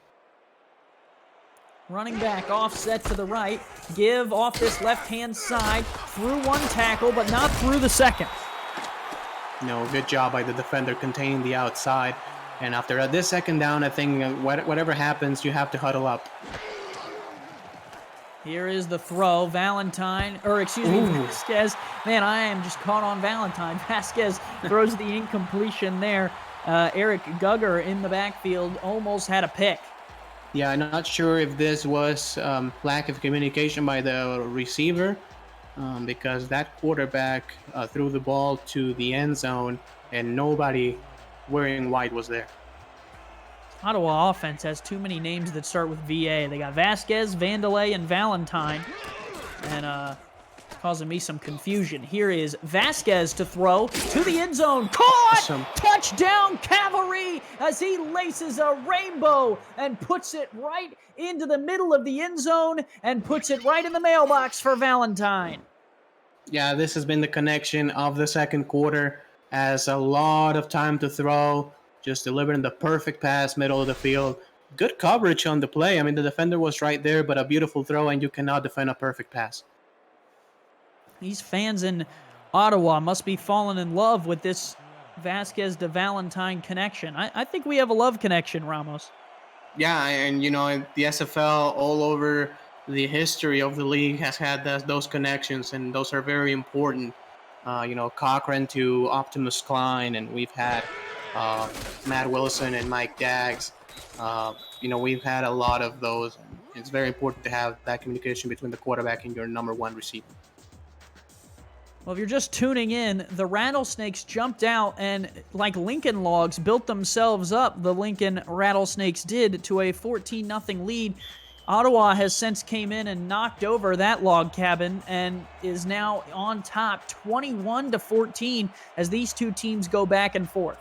Running back offset to the right. Give off this left-hand side. Through one tackle, but not through the second. No, good job by the defender containing the outside. And after this second down, I think whatever happens, you have to huddle up. Here is the throw. Vasquez. Man, I am just caught on Valentine. Vasquez throws the incompletion there. Eric Gugger in the backfield almost had a pick. Yeah, I'm not sure if this was lack of communication by the receiver, because that quarterback threw the ball to the end zone and nobody wearing white was there. Ottawa offense has too many names that start with VA. They got Vasquez, Vandelay, and Valentine. And causing me some confusion. Here is Vasquez to throw to the end zone. Caught! Awesome. Touchdown Cavalry as he laces a rainbow and puts it right into the middle of the end zone and puts it right in the mailbox for Valentine. Yeah, this has been the connection of the second quarter, as a lot of time to throw, just delivering the perfect pass, middle of the field. Good coverage on the play. I mean, the defender was right there, but a beautiful throw, and you cannot defend a perfect pass. These fans in Ottawa must be falling in love with this Vasquez to Valentine connection. I think we have a love connection, Ramos. Yeah, and the SFL all over the history of the league has had those connections, and those are very important. Cochran to Optimus Klein, and we've had Matt Wilson and Mike Daggs. We've had a lot of those. And it's very important to have that communication between the quarterback and your number one receiver. Well, if you're just tuning in, the Rattlesnakes jumped out and, like Lincoln Logs, built themselves up. The Lincoln Rattlesnakes did to a 14-0 lead. Ottawa has since came in and knocked over that log cabin and is now on top 21-14 as these two teams go back and forth.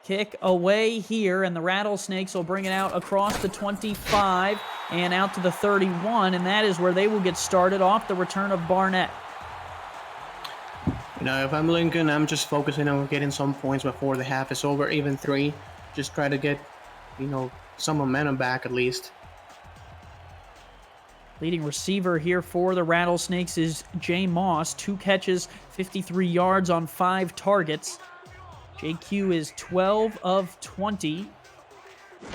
Kick away here, and the Rattlesnakes will bring it out across the 25 and out to the 31, and that is where they will get started off the return of Barnett. If I'm Lincoln, I'm just focusing on getting some points before the half is over, even 3. Just try to get, some momentum back at least. Leading receiver here for the Rattlesnakes is Jay Moss. 2 catches, 53 yards on 5 targets. JQ is 12 of 20.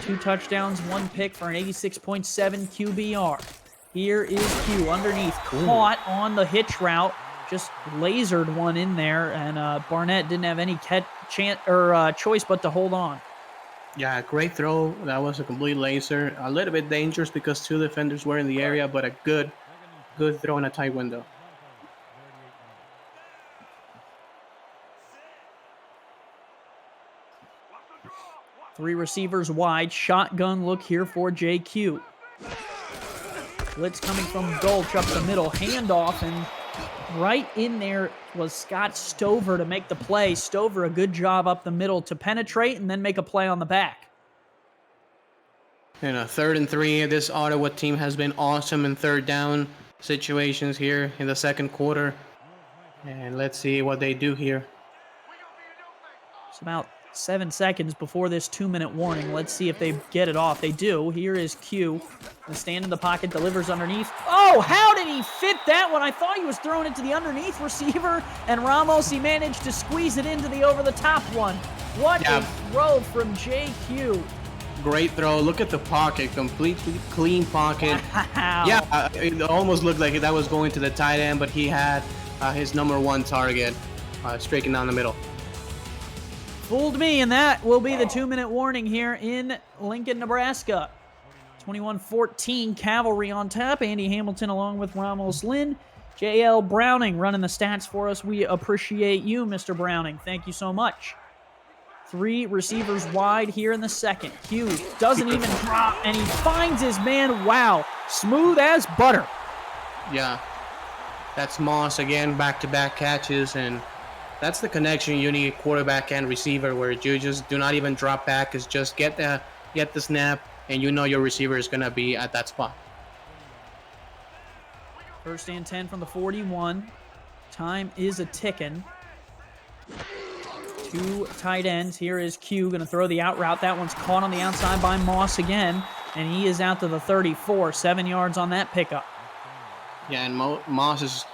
2 touchdowns, 1 pick for an 86.7 QBR. Here is Q underneath, caught on the hitch route. Just lasered one in there, and Barnett didn't have any choice but to hold on. Yeah, great throw. That was a complete laser. A little bit dangerous because 2 defenders were in the area, but a good throw in a tight window. Three receivers wide. Shotgun look here for JQ. Blitz coming from Gulch up the middle. Handoff, and right in there was Scott Stover to make the play. Stover, a good job up the middle to penetrate and then make a play on the back. And a 3rd and 3. This Ottawa team has been awesome in third down situations here in the second quarter. And let's see what they do here. It's about 7 seconds before this 2-minute warning. Let's see if they get it off. They do. Here is Q. The stand in the pocket, delivers underneath. Oh, how did he fit that one? I thought he was throwing it to the underneath receiver, and Ramos, he managed to squeeze it into the over-the-top one. What a throw from JQ. Great throw. Look at the pocket. Completely clean pocket. Wow. Yeah, it almost looked like that was going to the tight end, but he had his number 1 target streaking down the middle. Fooled me, and that will be the 2-minute warning here in Lincoln, Nebraska. 21-14, Cavalry on top. Andy Hamilton along with Ramos Lynn. J.L. Browning running the stats for us. We appreciate you, Mr. Browning. Thank you so much. 3 receivers wide here in the second. Q doesn't even drop, and he finds his man. Wow, smooth as butter. Yeah, that's Moss again, back-to-back catches, and that's the connection you need, quarterback and receiver, where you just do not even drop back. It's just get the snap, and your receiver is going to be at that spot. 1st and 10 from the 41. Time is a-ticking. 2 tight ends. Here is Q going to throw the out route. That one's caught on the outside by Moss again, and he is out to the 34. 7 yards on that pickup. Yeah, and Moss is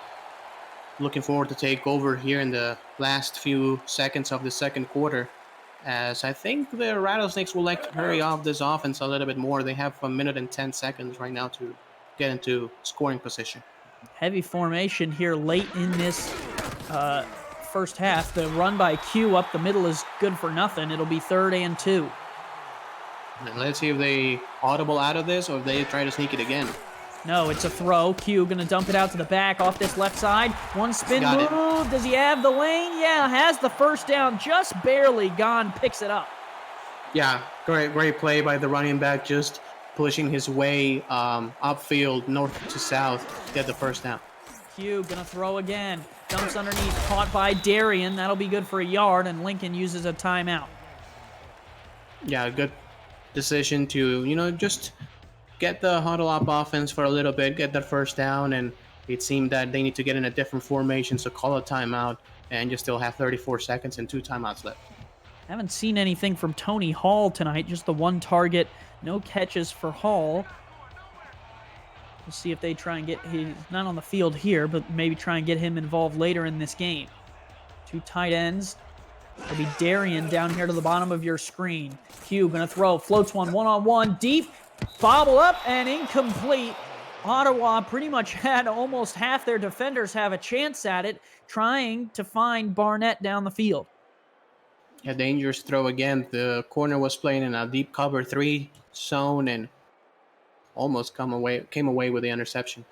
looking forward to take over here in the last few seconds of the second quarter, as I think the Rattlesnakes will like to hurry off this offense a little bit more. They have 1 minute and 10 seconds right now to get into scoring position. Heavy formation here late in this first half. The run by Q up the middle is good for nothing. It'll be 3rd and 2. And let's see if they audible out of this or if they try to sneak it again. No, it's a throw. Q going to dump it out to the back off this left side. One spin move. Does he have the lane? Yeah, has the first down. Just barely gone. Picks it up. Yeah, great play by the running back. Just pushing his way upfield, north to south, to get the first down. Q gonna throw again. Dumps underneath, caught by Darian. That'll be good for a yard, and Lincoln uses a timeout. Yeah, good decision to, just get the huddle up offense for a little bit, get that first down, and it seemed that they need to get in a different formation, so call a timeout, and you still have 34 seconds and 2 timeouts left. Haven't seen anything from Tony Hall tonight, just the 1 target, no catches for Hall. We'll see if they try and get, he's not on the field here, but maybe try and get him involved later in this game. 2 tight ends. It'll be Darian down here to the bottom of your screen. Q gonna throw, floats one-on-one, deep, bobble up, and incomplete. Ottawa pretty much had almost half their defenders have a chance at it, trying to find Barnett down the field. A dangerous throw again. The corner was playing in a deep cover 3 zone and almost came away with the interception.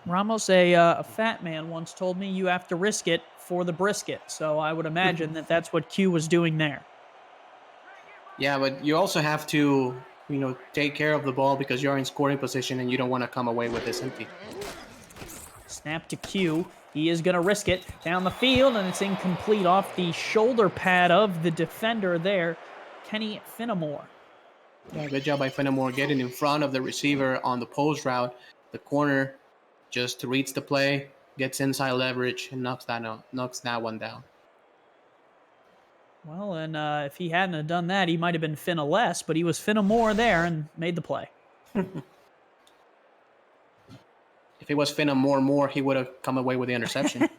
Ramos, a fat man, once told me you have to risk it for the brisket. So I would imagine that that's what Q was doing there. Yeah, but you also have to, take care of the ball because you're in scoring position and you don't want to come away with this empty. Snap to Q. He is going to risk it down the field, and it's incomplete off the shoulder pad of the defender there, Kenny Finnemore. Yeah, good job by Finnemore getting in front of the receiver on the post route. The corner just reads the play, gets inside leverage, and knocks that one down. Well, and if he hadn't have done that, he might have been Finna-less, but he was Finnemore there and made the play. If it was Finnemore, he would have come away with the interception.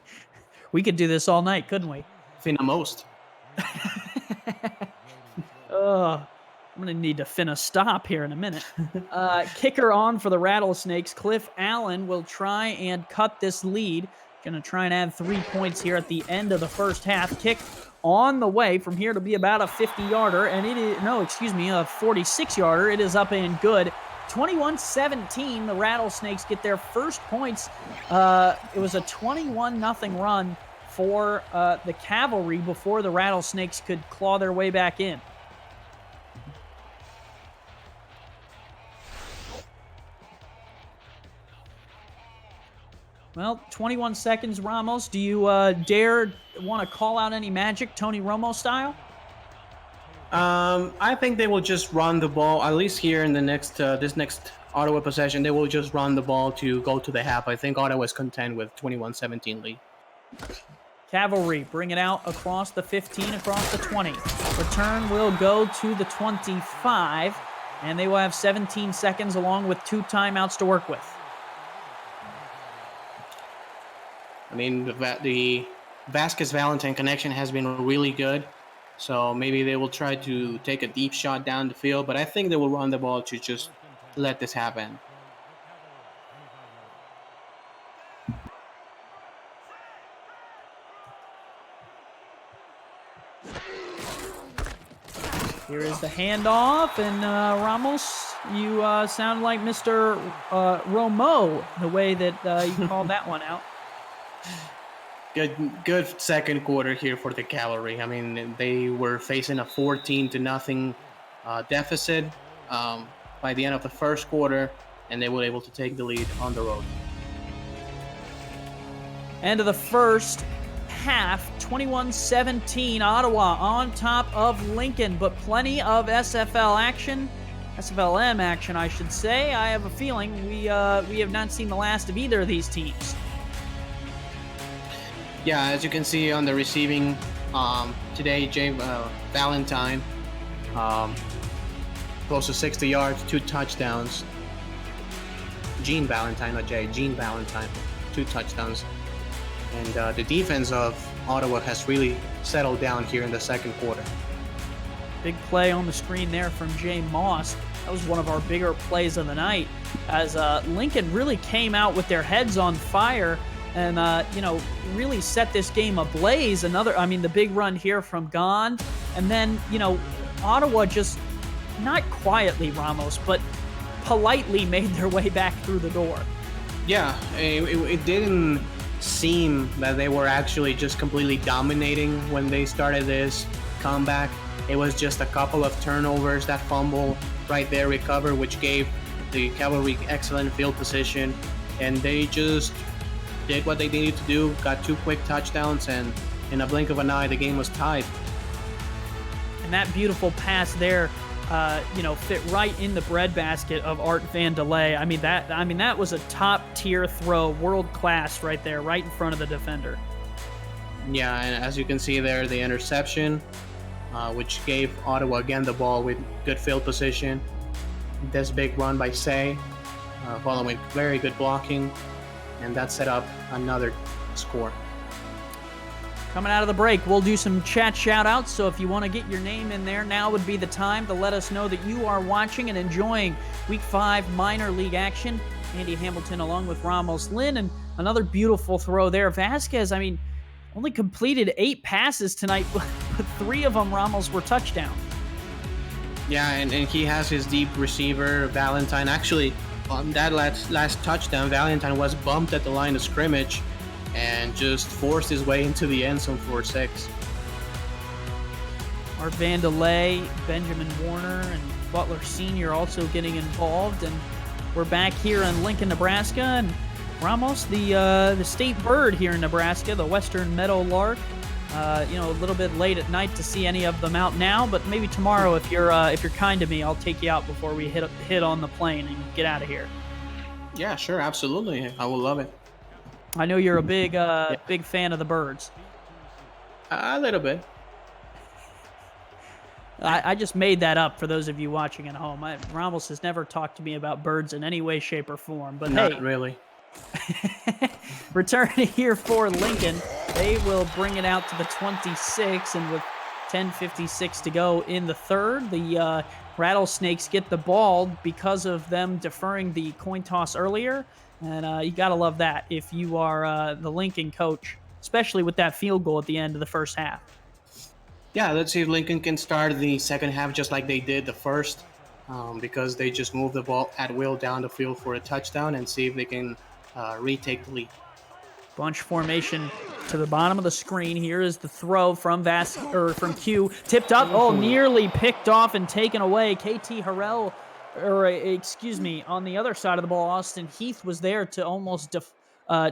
We could do this all night, couldn't we? Finna most. I'm going to need to Finna stop here in a minute. Kicker on for the Rattlesnakes. Cliff Allen will try and cut this lead. Going to try and add 3 points here at the end of the first half. Kick on the way from here to be about a 50-yarder, and it is, a 46-yarder. It is up and good. 21-17, the Rattlesnakes get their first points. It was a 21-0 run for the Cavalry before the Rattlesnakes could claw their way back in. Well, 21 seconds, Ramos. Do you dare want to call out any magic, Tony Romo style? I think they will just run the ball, at least here in the this next Ottawa possession. They will just run the ball to go to the half. I think Ottawa is content with 21-17 lead. Cavalry bring it out across the 15, across the 20. Return will go to the 25, and they will have 17 seconds along with 2 timeouts to work with. I mean, the Vasquez-Valentine connection has been really good, so maybe they will try to take a deep shot down the field, but I think they will run the ball to just let this happen. Here is the handoff, and Ramos, you sound like Mr. Romo, the way that you called that one out. Good second quarter here for the Cavalry. I mean, they were facing a 14-0 deficit by the end of the first quarter, and they were able to take the lead on the road. End of the first half, 21-17, Ottawa on top of Lincoln, but plenty of SFLm action, I should say. I have a feeling we have not seen the last of either of these teams. Yeah, as you can see on the receiving today, Jay Valentine, close to 60 yards, 2 touchdowns. Gene Valentine, not Jay, Gene Valentine, 2 touchdowns. And the defense of Ottawa has really settled down here in the second quarter. Big play on the screen there from Jay Moss. That was one of our bigger plays of the night, as Lincoln really came out with their heads on fire and, really set this game ablaze. The big run here from Gond. And then, Ottawa just, not quietly, Ramos, but politely made their way back through the door. Yeah, it didn't seem that they were actually just completely dominating when they started this. comeback. It was just a couple of turnovers, that fumble right there recovered, which gave the Cavalry excellent field position, and they just did what they needed to do, got 2 quick touchdowns, and in a blink of an eye, the game was tied. And that beautiful pass there, fit right in the breadbasket of Art Vandelay. I mean, that was a top-tier throw, world-class right there, right in front of the defender. Yeah, and as you can see there, the interception, which gave Ottawa again the ball with good field position. This big run by Say, following very good blocking, and that set up another score. Coming out of the break, we'll do some chat shout-outs, so if you want to get your name in there, now would be the time to let us know that you are watching and enjoying Week 5 minor league action. Andy Hamilton along with Ramos Lynn, and another beautiful throw there. Vasquez, only completed 8 passes tonight, but 3 of them, Ramos, were touchdowns. Yeah, and he has his deep receiver, Valentine. Actually, on that last touchdown, Valentine was bumped at the line of scrimmage and just forced his way into the end zone for 6. Art Vandelay, Benjamin Warner, and Butler Sr. also getting involved. And we're back here in Lincoln, Nebraska. And Ramos, the state bird here in Nebraska, the Western Meadow Lark. A little bit late at night to see any of them out now, but maybe tomorrow, if you're kind to me, I'll take you out before we hit on the plane and get out of here. Yeah, sure, absolutely. I will love it. I know you're a big fan of the birds. A little bit. I just made that up for those of you watching at home. Ramos has never talked to me about birds in any way, shape, or form. But Not really. Returning here for Lincoln, they will bring it out to the 26, and with 10:56 to go in the third, the Rattlesnakes get the ball because of them deferring the coin toss earlier. And you got to love that if you are the Lincoln coach, especially with that field goal at the end of the first half. Yeah, let's see if Lincoln can start the second half just like they did the first, because they just moved the ball at will down the field for a touchdown, and see if they can retake the lead. Bunch formation to the bottom of the screen. Here is the throw from Q. Tipped up. Oh, nearly picked off and taken away. KT Harrell. On the other side of the ball, Austin Heath was there to almost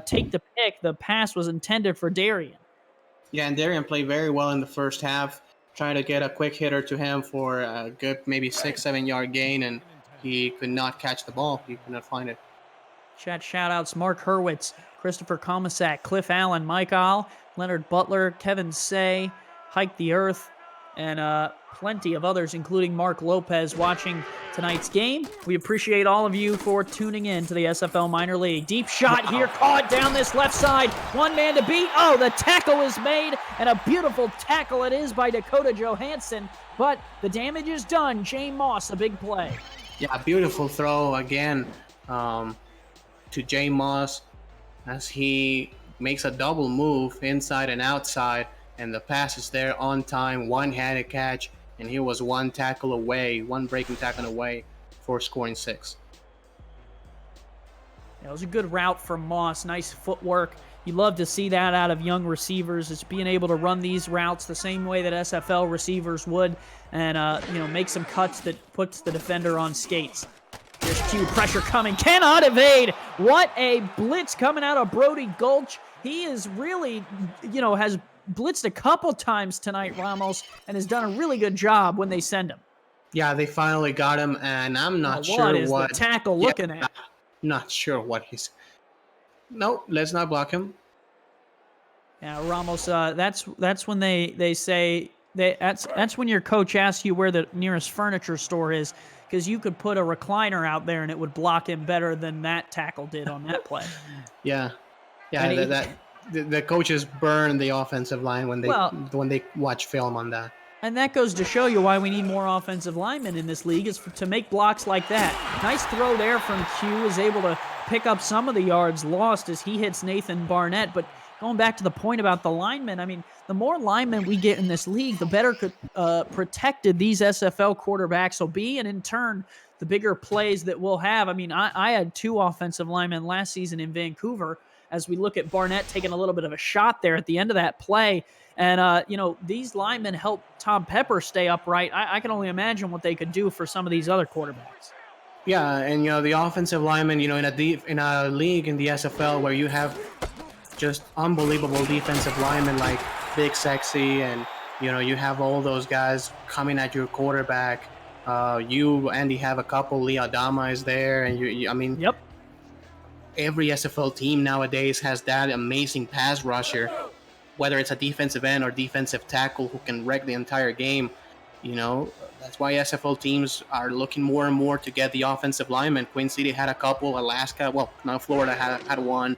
take the pick. The pass was intended for Darian. Yeah, and Darian played very well in the first half, trying to get a quick hitter to him for a good maybe 6-7 yard gain, and he could not catch the ball. He could not find it. Chat shout-outs: Mark Hurwitz, Christopher Komisak, Cliff Allen, Mike Ahl, Leonard Butler, Kevin Say, Hike the Earth, and plenty of others, including Mark Lopez, watching tonight's game. We appreciate all of you for tuning in to the SFL Minor League. Deep shot here, caught down this left side. One man to beat. Oh, the tackle is made, and a beautiful tackle it is by Dakota Johansson. But the damage is done. Jay Moss, a big play. Yeah, beautiful throw again to Jay Moss as he makes a double move inside and outside, and the pass is there on time, one-handed catch, and he was one breaking tackle away for scoring 6. It was a good route from Moss. Nice footwork. You love to see that out of young receivers. It's being able to run these routes the same way that SFL receivers would, and make some cuts that puts the defender on skates. There's Q, pressure coming, cannot evade. What a blitz coming out of Brody Gulch. He is really, has blitzed a couple times tonight, Ramos, and has done a really good job when they send him. Yeah, they finally got him, and I'm not sure what is the tackle looking at. Not sure what he's. No, let's not block him. Yeah, Ramos. That's when they say that's when your coach asks you where the nearest furniture store is, because you could put a recliner out there and it would block him better than that tackle did on that play. Yeah. The coaches burn the offensive line when they watch film on that. And that goes to show you why we need more offensive linemen in this league, is to make blocks like that. Nice throw there from Q, is able to pick up some of the yards lost as he hits Nathan Barnett. But going back to the point about the linemen, the more linemen we get in this league, the better protected these SFL quarterbacks will be, and in turn, the bigger plays that we'll have. I had 2 offensive linemen last season in Vancouver, as we look at Barnett taking a little bit of a shot there at the end of that play. And, these linemen help Tom Pepper stay upright. I can only imagine what they could do for some of these other quarterbacks. Yeah, and the offensive linemen, in a league in the SFL where you have just unbelievable defensive linemen like Big Sexy, and you have all those guys coming at your quarterback. Andy, have a couple. Lee Adama is there, and Yep. every SFL team nowadays has that amazing pass rusher, whether it's a defensive end or defensive tackle who can wreck the entire game. That's why SFL teams are looking more and more to get the offensive linemen. Queen City had a couple. Alaska, well, now Florida had one.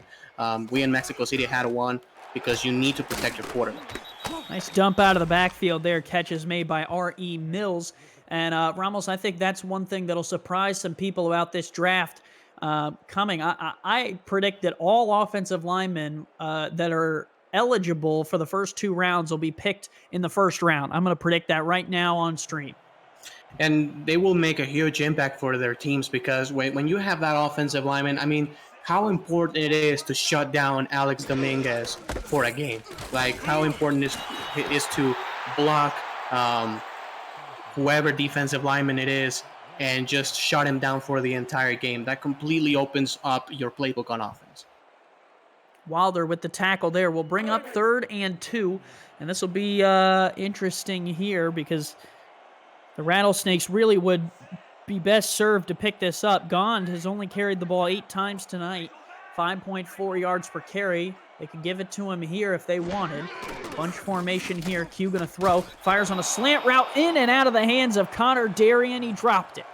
We in Mexico City had one, because you need to protect your quarterback. Nice dump out of the backfield there. Catches made by R.E. Mills. And Ramos, I think that's one thing that'll surprise some people about this draft coming. I predict that all offensive linemen that are eligible for the first 2 rounds will be picked in the first round. I'm going to predict that right now on stream. And they will make a huge impact for their teams, because when you have that offensive lineman, how important it is to shut down Alex Dominguez for a game. Like, how important it is to block whoever defensive lineman it is and just shut him down for the entire game. That completely opens up your playbook on offense. Wilder with the tackle there. We'll bring up 3rd and 2, and this will be interesting here, because the Rattlesnakes really would be best served to pick this up. Gond has only carried the ball 8 times tonight, 5.4 yards per carry. They could give it to him here if they wanted. Bunch formation here. Q going to throw. Fires on a slant route in and out of the hands of Connor Darien. He dropped it.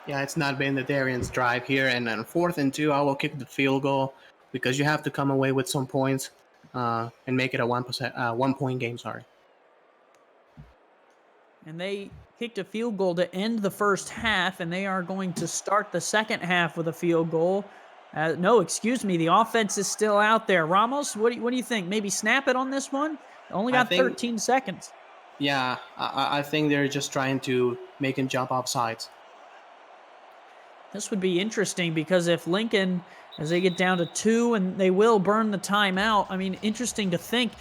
Yeah, it's not been the Darien's drive here. And on 4th and 2, I will kick the field goal, because you have to come away with some points and make it a 1-point game. And they kicked a field goal to end the first half, and they are going to start the second half with a field goal. No, excuse me. The offense is still out there. Ramos, what do you think? Maybe snap it on this one? Only got 13 seconds. Yeah, I think they're just trying to make him jump off sides. This would be interesting, because if Lincoln, as they get down to 2, and they will burn the timeout, interesting to think.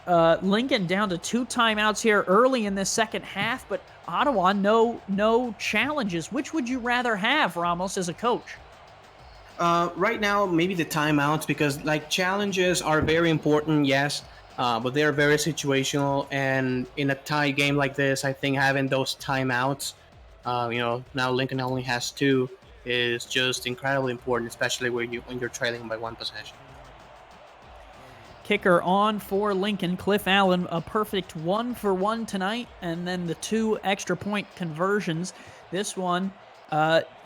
Lincoln down to 2 timeouts here early in this second half, but Ottawa, no challenges. Which would you rather have, Ramos, as a coach? Right now, maybe the timeouts, because challenges are very important, yes, but they're very situational. And in a tie game like this, I think having those timeouts, now Lincoln only has 2, is just incredibly important, especially when you're trailing by 1 possession. Kicker on for Lincoln, Cliff Allen, a perfect 1-for-1 tonight, and then the 2 extra point conversions. This one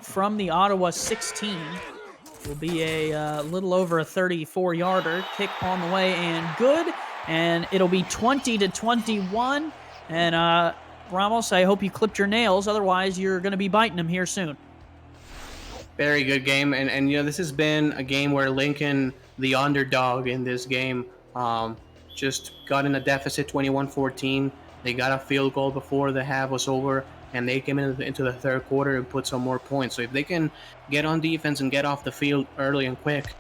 from the Ottawa 16 will be a little over a 34-yarder. Kick on the way and good, and it'll be 20-21. And Ramos, I hope you clipped your nails, otherwise you're going to be biting them here soon. Very good game, and this has been a game where Lincoln, the underdog in this game, just got in a deficit 21-14. They got a field goal before the half was over, and they came into the third quarter and put some more points. So if they can get on defense and get off the field early and quick,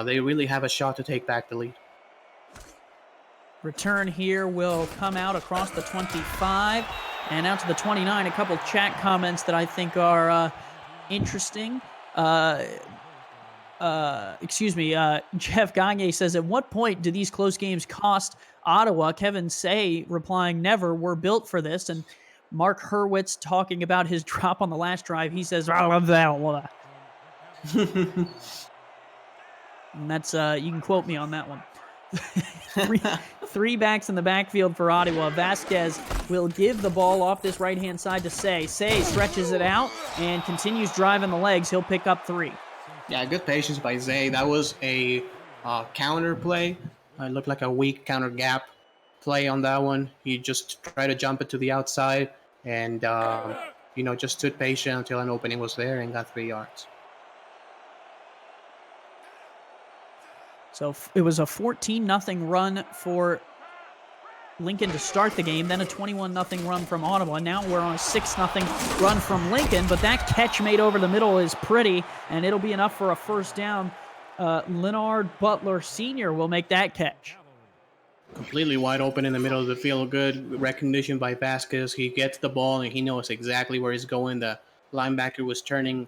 they really have a shot to take back the lead. Return here will come out across the 25 and out to the 29. A couple chat comments that I think are interesting. Jeff Gagne says, at what point do these close games cost Ottawa? Kevin Say replying, never. We're built for this. And Mark Hurwitz talking about his drop on the last drive. He says, and that's, you can quote me on that one. Three backs in the backfield for Ottawa. Vasquez will give the ball off this right-hand side to Say. Say stretches it out and continues driving the legs. He'll pick up 3. Yeah, good patience by Zay. That was a counter play. It looked like a weak counter gap play on that one. He just tried to jump it to the outside and, just stood patient until an opening was there and got 3 yards. So it was a 14-0 run for Lincoln to start the game, then a 21-0 run from Ottawa. Now we're on a 6-0 run from Lincoln, but that catch made over the middle is pretty, and it'll be enough for a first down Leonard Butler Sr. will make that catch. Completely wide open in the middle of the field. Good recognition by Vasquez. He gets the ball and he knows exactly where he's going. The linebacker was turning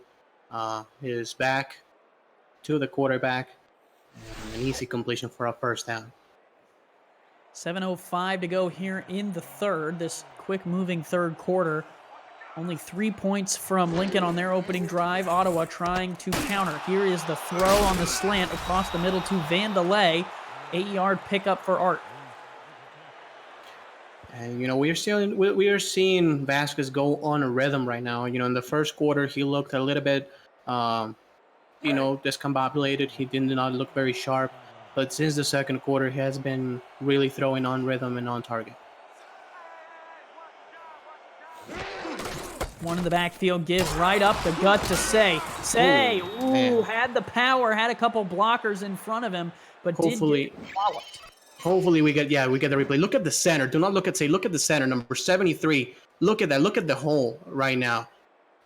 his back to the quarterback. An easy completion for a first down. 7:05 to go here in the third. This quick-moving third quarter. Only 3 points from Lincoln on their opening drive. Ottawa trying to counter. Here is the throw on the slant across the middle to Vandelay. 8-yard pickup for Art. And we are seeing Vasquez go on a rhythm right now. In the first quarter he looked a little bit, discombobulated. He did not look very sharp. But since the second quarter, he has been really throwing on rhythm and on target. One in the backfield, gives right up the gut to Say. Had the power, had a couple blockers in front of him, but Hopefully, did get walloped. Hopefully we get the replay. Look at the center. Do not look at Say. Look at the center, number 73. Look at that. Look at the hole right now.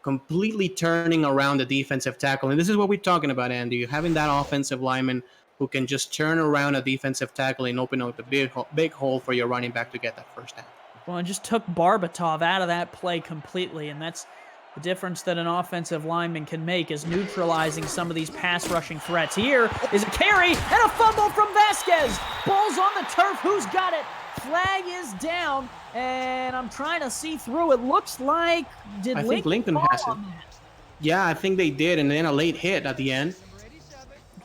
Completely turning around the defensive tackle. And this is what we're talking about, Andy. Having that offensive lineman who can just turn around a defensive tackle and open up the big hole for your running back to get that first down. Well, and just took Barbatov out of that play completely, and that's the difference that an offensive lineman can make, is neutralizing some of these pass-rushing threats. Here is a carry and a fumble from Vasquez. Ball's on the turf. Who's got it? Flag is down, and I'm trying to see through. It looks like, I think Lincoln has it. Yeah, I think they did, and then a late hit at the end.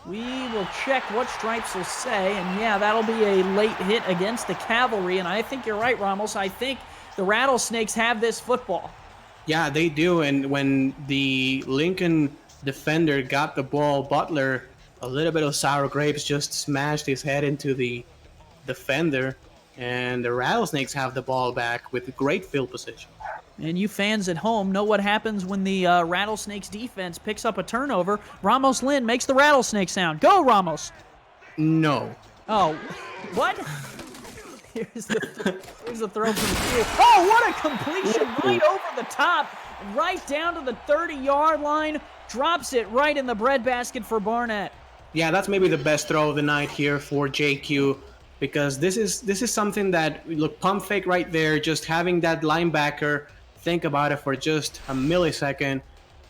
We will check what stripes will say, and yeah, that'll be a late hit against the Cavalry, and I think you're right, Ramos. I think the Rattlesnakes have this football. Yeah, they do, and when the Lincoln defender got the ball, Butler, a little bit of sour grapes, just smashed his head into the defender, and the Rattlesnakes have the ball back with great field position. And you fans at home know what happens when the Rattlesnakes defense picks up a turnover. Ramos Lynn makes the rattlesnake sound. Go, Ramos! No. Oh, what? Here's the throw from Q. Oh, what a completion right over the top, right down to the 30-yard line. Drops it right in the breadbasket for Barnett. Yeah, that's maybe the best throw of the night here for JQ, because this is something that, look, pump fake right there, just having that linebacker think about it for just a millisecond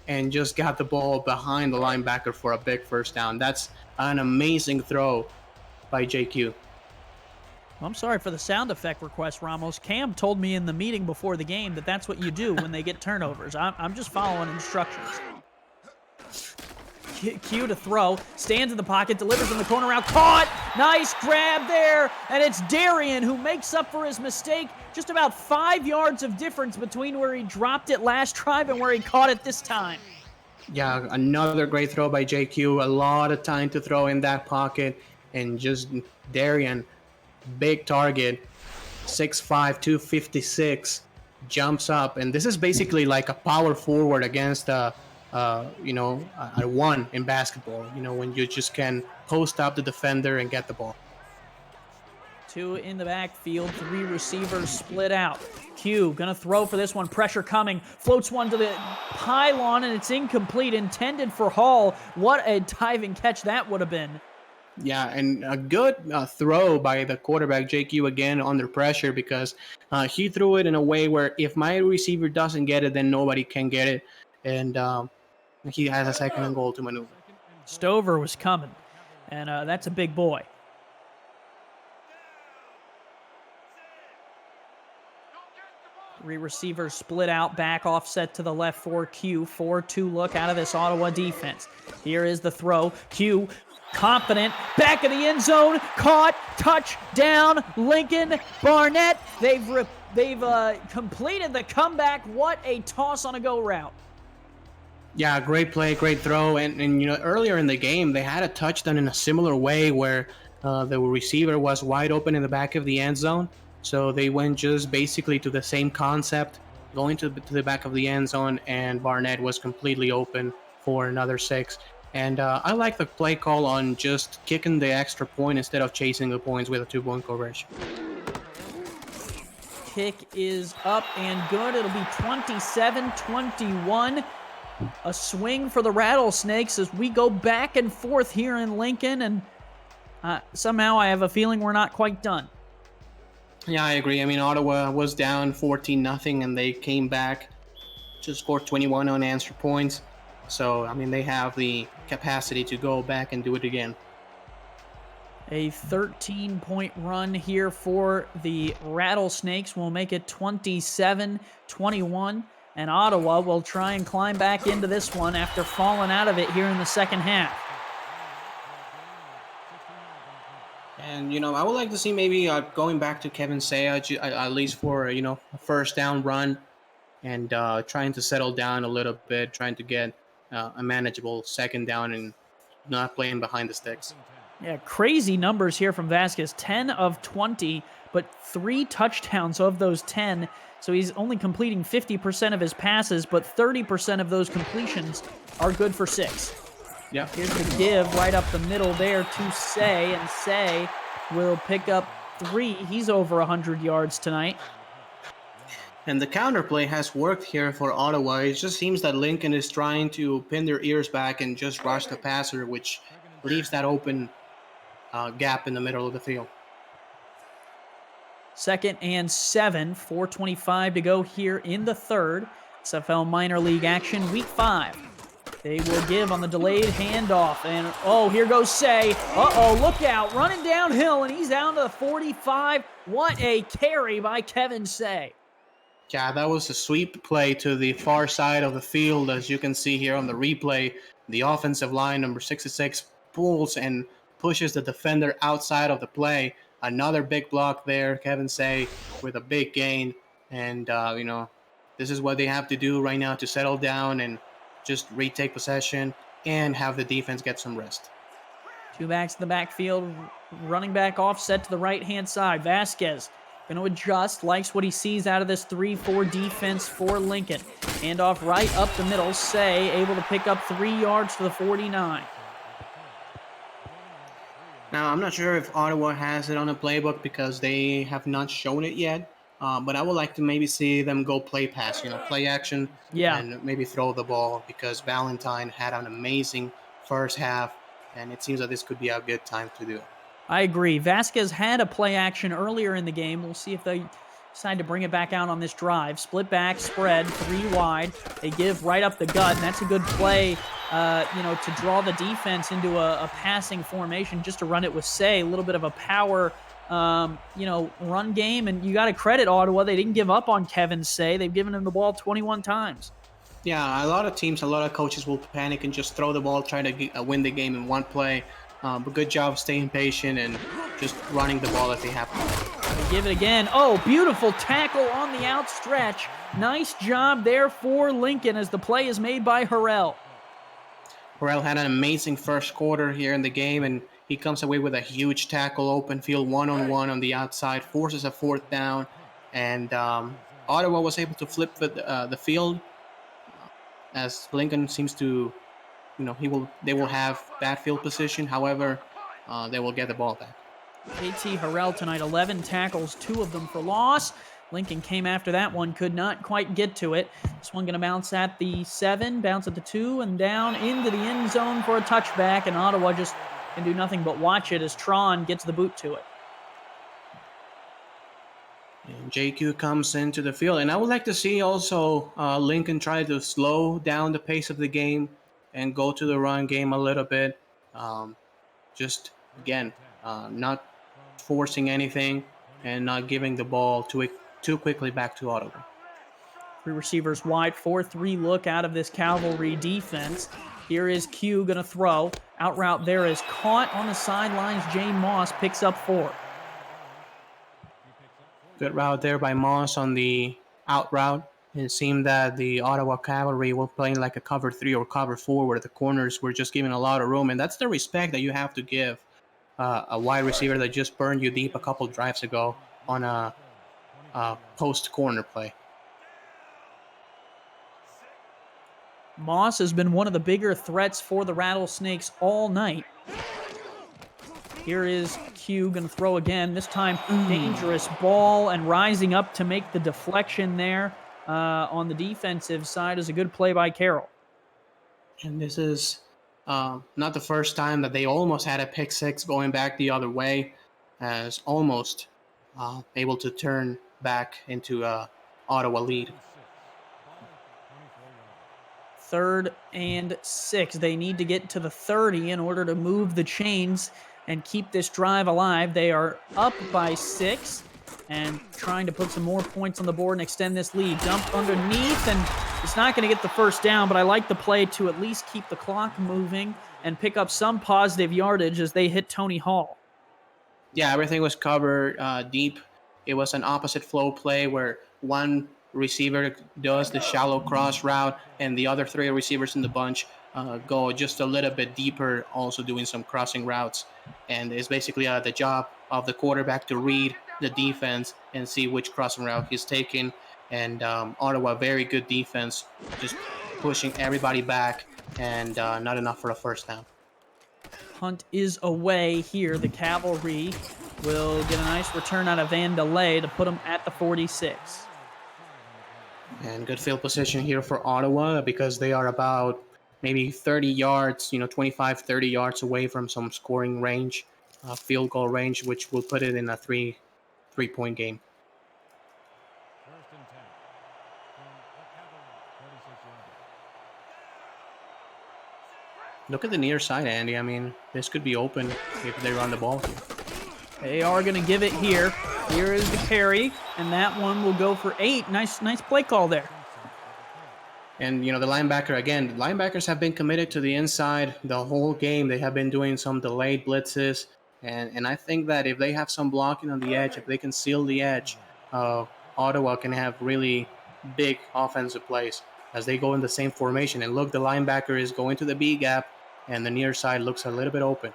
and just got the ball behind the linebacker for a big first down. That's an amazing throw by JQ. I'm sorry for the sound effect request, Ramos. Cam told me in the meeting before the game that that's what you do when they get turnovers. I'm just following instructions. Q to throw, stands in the pocket, delivers in the corner route, caught! Nice grab there, and it's Darian who makes up for his mistake. Just about 5 yards of difference between where he dropped it last drive and where he caught it this time. Yeah, another great throw by JQ. A lot of time to throw in that pocket, and just Darian, big target, 6'5", 256, jumps up, and this is basically like a power forward against a one in basketball, when you just can post up the defender and get the ball. 2 in the backfield, 3 receivers split out. Q gonna throw for this one, pressure coming, floats one to the pylon, and it's incomplete, intended for Hall. What a diving catch that would have been. Yeah, and a good throw by the quarterback, JQ, again under pressure, because he threw it in a way where if my receiver doesn't get it, then nobody can get it, and he has a second and goal to maneuver. Stover was coming, and that's a big boy. Three receivers split out, back offset to the left for Q. 4-2 look out of this Ottawa defense. Here is the throw. Q, confident, back of the end zone, caught, touchdown, Lincoln. Barnett, they've completed the comeback. What a toss on a go route. Yeah, great play, great throw, and earlier in the game they had a touchdown in a similar way where the receiver was wide open in the back of the end zone. So they went just basically to the same concept, going to the back of the end zone, and Barnett was completely open for another 6. And I like the play call on just kicking the extra point instead of chasing the points with a 2-point conversion. Kick is up and good. It'll be 27-21. A swing for the Rattlesnakes as we go back and forth here in Lincoln, and somehow I have a feeling we're not quite done. Yeah, I agree. I mean, Ottawa was down 14-0, and they came back to score 21 unanswered points. So, I mean, they have the capacity to go back and do it again. A 13-point run here for the Rattlesnakes will make it 27-21, and Ottawa will try and climb back into this one after falling out of it here in the second half. And, I would like to see maybe going back to Kevin Say, at least for, a first down run, and trying to settle down a little bit, trying to get a manageable second down and not playing behind the sticks. Yeah, crazy numbers here from Vasquez. 10 of 20, but 3 touchdowns of those 10. So he's only completing 50% of his passes, but 30% of those completions are good for 6. Yeah. Here's the give right up the middle there to Say, and Say will pick up 3. He's over 100 yards tonight. And the counterplay has worked here for Ottawa. It just seems that Lincoln is trying to pin their ears back and just rush the passer, which leaves that open gap in the middle of the field. 2nd and 7, 4:25 to go here in the third. SFL minor league action, week 5. They will give on the delayed handoff, and here goes Say. Look out, running downhill, and he's down to the 45. What a carry by Kevin Say. Yeah, that was a sweep play to the far side of the field, as you can see here on the replay. The offensive line, number 66, pulls and pushes the defender outside of the play. Another big block there, Kevin Say, with a big gain. And, this is what they have to do right now to settle down and just retake possession and have the defense get some rest. 2 backs in the backfield, running back offset to the right-hand side. Vasquez going to adjust, likes what he sees out of this 3-4 defense for Lincoln. Handoff right up the middle. Say able to pick up 3 yards to the 49. Now, I'm not sure if Ottawa has it on a playbook because they have not shown it yet. But I would like to maybe see them go play pass, play action, and maybe throw the ball, because Valentine had an amazing first half, and it seems that this could be a good time to do it. I agree. Vasquez had a play action earlier in the game. We'll see if they decide to bring it back out on this drive. Split back, spread, 3 wide. They give right up the gut, and that's a good play, to draw the defense into a passing formation, just to run it with Say. A little bit of a power run game, and you got to credit Ottawa. They didn't give up on Kevin Say. They've given him the ball 21 times. Yeah, a lot of teams, a lot of coaches will panic and just throw the ball, try to win the game in one play. But good job staying patient and just running the ball as they have to. They give it again. Oh, beautiful tackle on the outstretch. Nice job there for Lincoln as the play is made by Harrell. Harrell had an amazing first quarter here in the game, and he comes away with a huge tackle, open field, one-on-one on the outside, forces a 4th down, and Ottawa was able to flip the field as Lincoln seems to, they will have bad field position. However, they will get the ball back. JT Harrell tonight, 11 tackles, 2 of them for loss. Lincoln came after that one, could not quite get to it. This one going to bounce at the 7, bounce at the 2, and down into the end zone for a touchback, and Ottawa just can do nothing but watch it as Tron gets the boot to it. And JQ comes into the field, and I would like to see also Lincoln try to slow down the pace of the game and go to the run game a little bit. Just, again, not forcing anything and not giving the ball too quickly back to Ottawa. 3 receivers wide, 4-3 look out of this Cavalry defense. Here is Q going to throw. Out route there is caught on the sidelines. Jay Moss picks up 4. Good route there by Moss on the out route. It seemed that the Ottawa Cavalry were playing like a cover 3 or cover 4, where the corners were just giving a lot of room, and that's the respect that you have to give a wide receiver that just burned you deep a couple drives ago on a post corner play. Moss has been one of the bigger threats for the Rattlesnakes all night. Here is Q going to throw again. This time, dangerous ball, and rising up to make the deflection there on the defensive side is a good play by Carroll. And this is not the first time that they almost had a pick six going back the other way, as almost able to turn back into a Ottawa lead. 3rd and 6. They need to get to the 30 in order to move the chains and keep this drive alive. They are up by 6 and trying to put some more points on the board and extend this lead. Dump underneath, and it's not going to get the first down, but I like the play to at least keep the clock moving and pick up some positive yardage as they hit Tony Hall. Yeah, everything was covered deep. It was an opposite flow play where one receiver does the shallow cross route and the other 3 receivers in the bunch go just a little bit deeper, also doing some crossing routes. And it's basically the job of the quarterback to read the defense and see which crossing route he's taking. And Ottawa, very good defense, just pushing everybody back, and not enough for a first down. Punt is away here. The Cavalry will get a nice return out of Van DeLay to put them at the 46. And good field position here for Ottawa because they are about maybe 30 yards, 25, 30 yards away from some scoring range, field goal range, which will put it in a three-point game. Look at the near side, Andy. I mean, this could be open if they run the ball. They are going to give it here. Here is the carry, and that one will go for 8. Nice play call there. And, the linebacker, again, the linebackers have been committed to the inside the whole game. They have been doing some delayed blitzes. And I think that if they have some blocking on the edge, if they can seal the edge, Ottawa can have really big offensive plays as they go in the same formation. And look, the linebacker is going to the B gap, and the near side looks a little bit open.